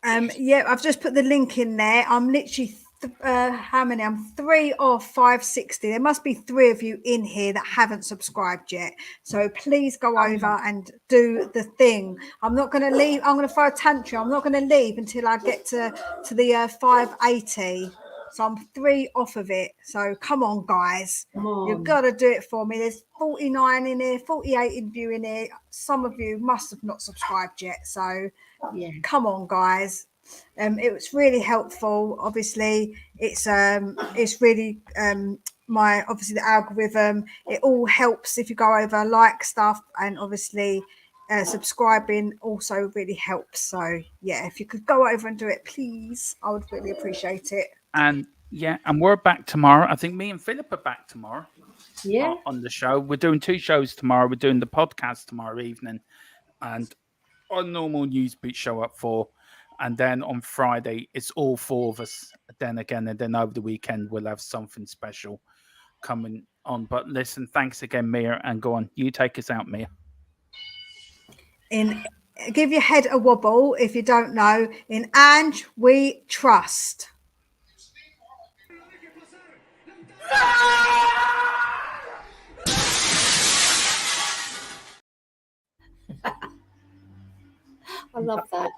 Yeah, I've just put the link in there. I'm literally how many? I'm 3 of 560. There must be 3 of you in here that haven't subscribed yet. So please go over and do the thing. I'm not going to leave. I'm going to throw a tantrum. I'm not going to leave until I get to the 580. So I'm 3 off of it. So come on, guys. You've got to do it for me. There's 49 in here, 48 in view in here. Some of you must have not subscribed yet. So yeah, come on, guys. It was really helpful. Obviously, it's really obviously the algorithm. It all helps if you go over, like stuff, and obviously subscribing also really helps. So yeah, if you could go over and do it, please, I would really appreciate it. And and we're back tomorrow. I think me and Philip are back tomorrow. Yeah, on the show. We're doing 2 shows tomorrow. We're doing the podcast tomorrow evening, and our normal Newsbeat show at 4. And then on Friday, it's all 4 of us. Then again, and then over the weekend, we'll have something special coming on. But listen, thanks again, Mia. And go on, you take us out, Mia. Give your head a wobble if you don't know. In Ange, we trust. I love that.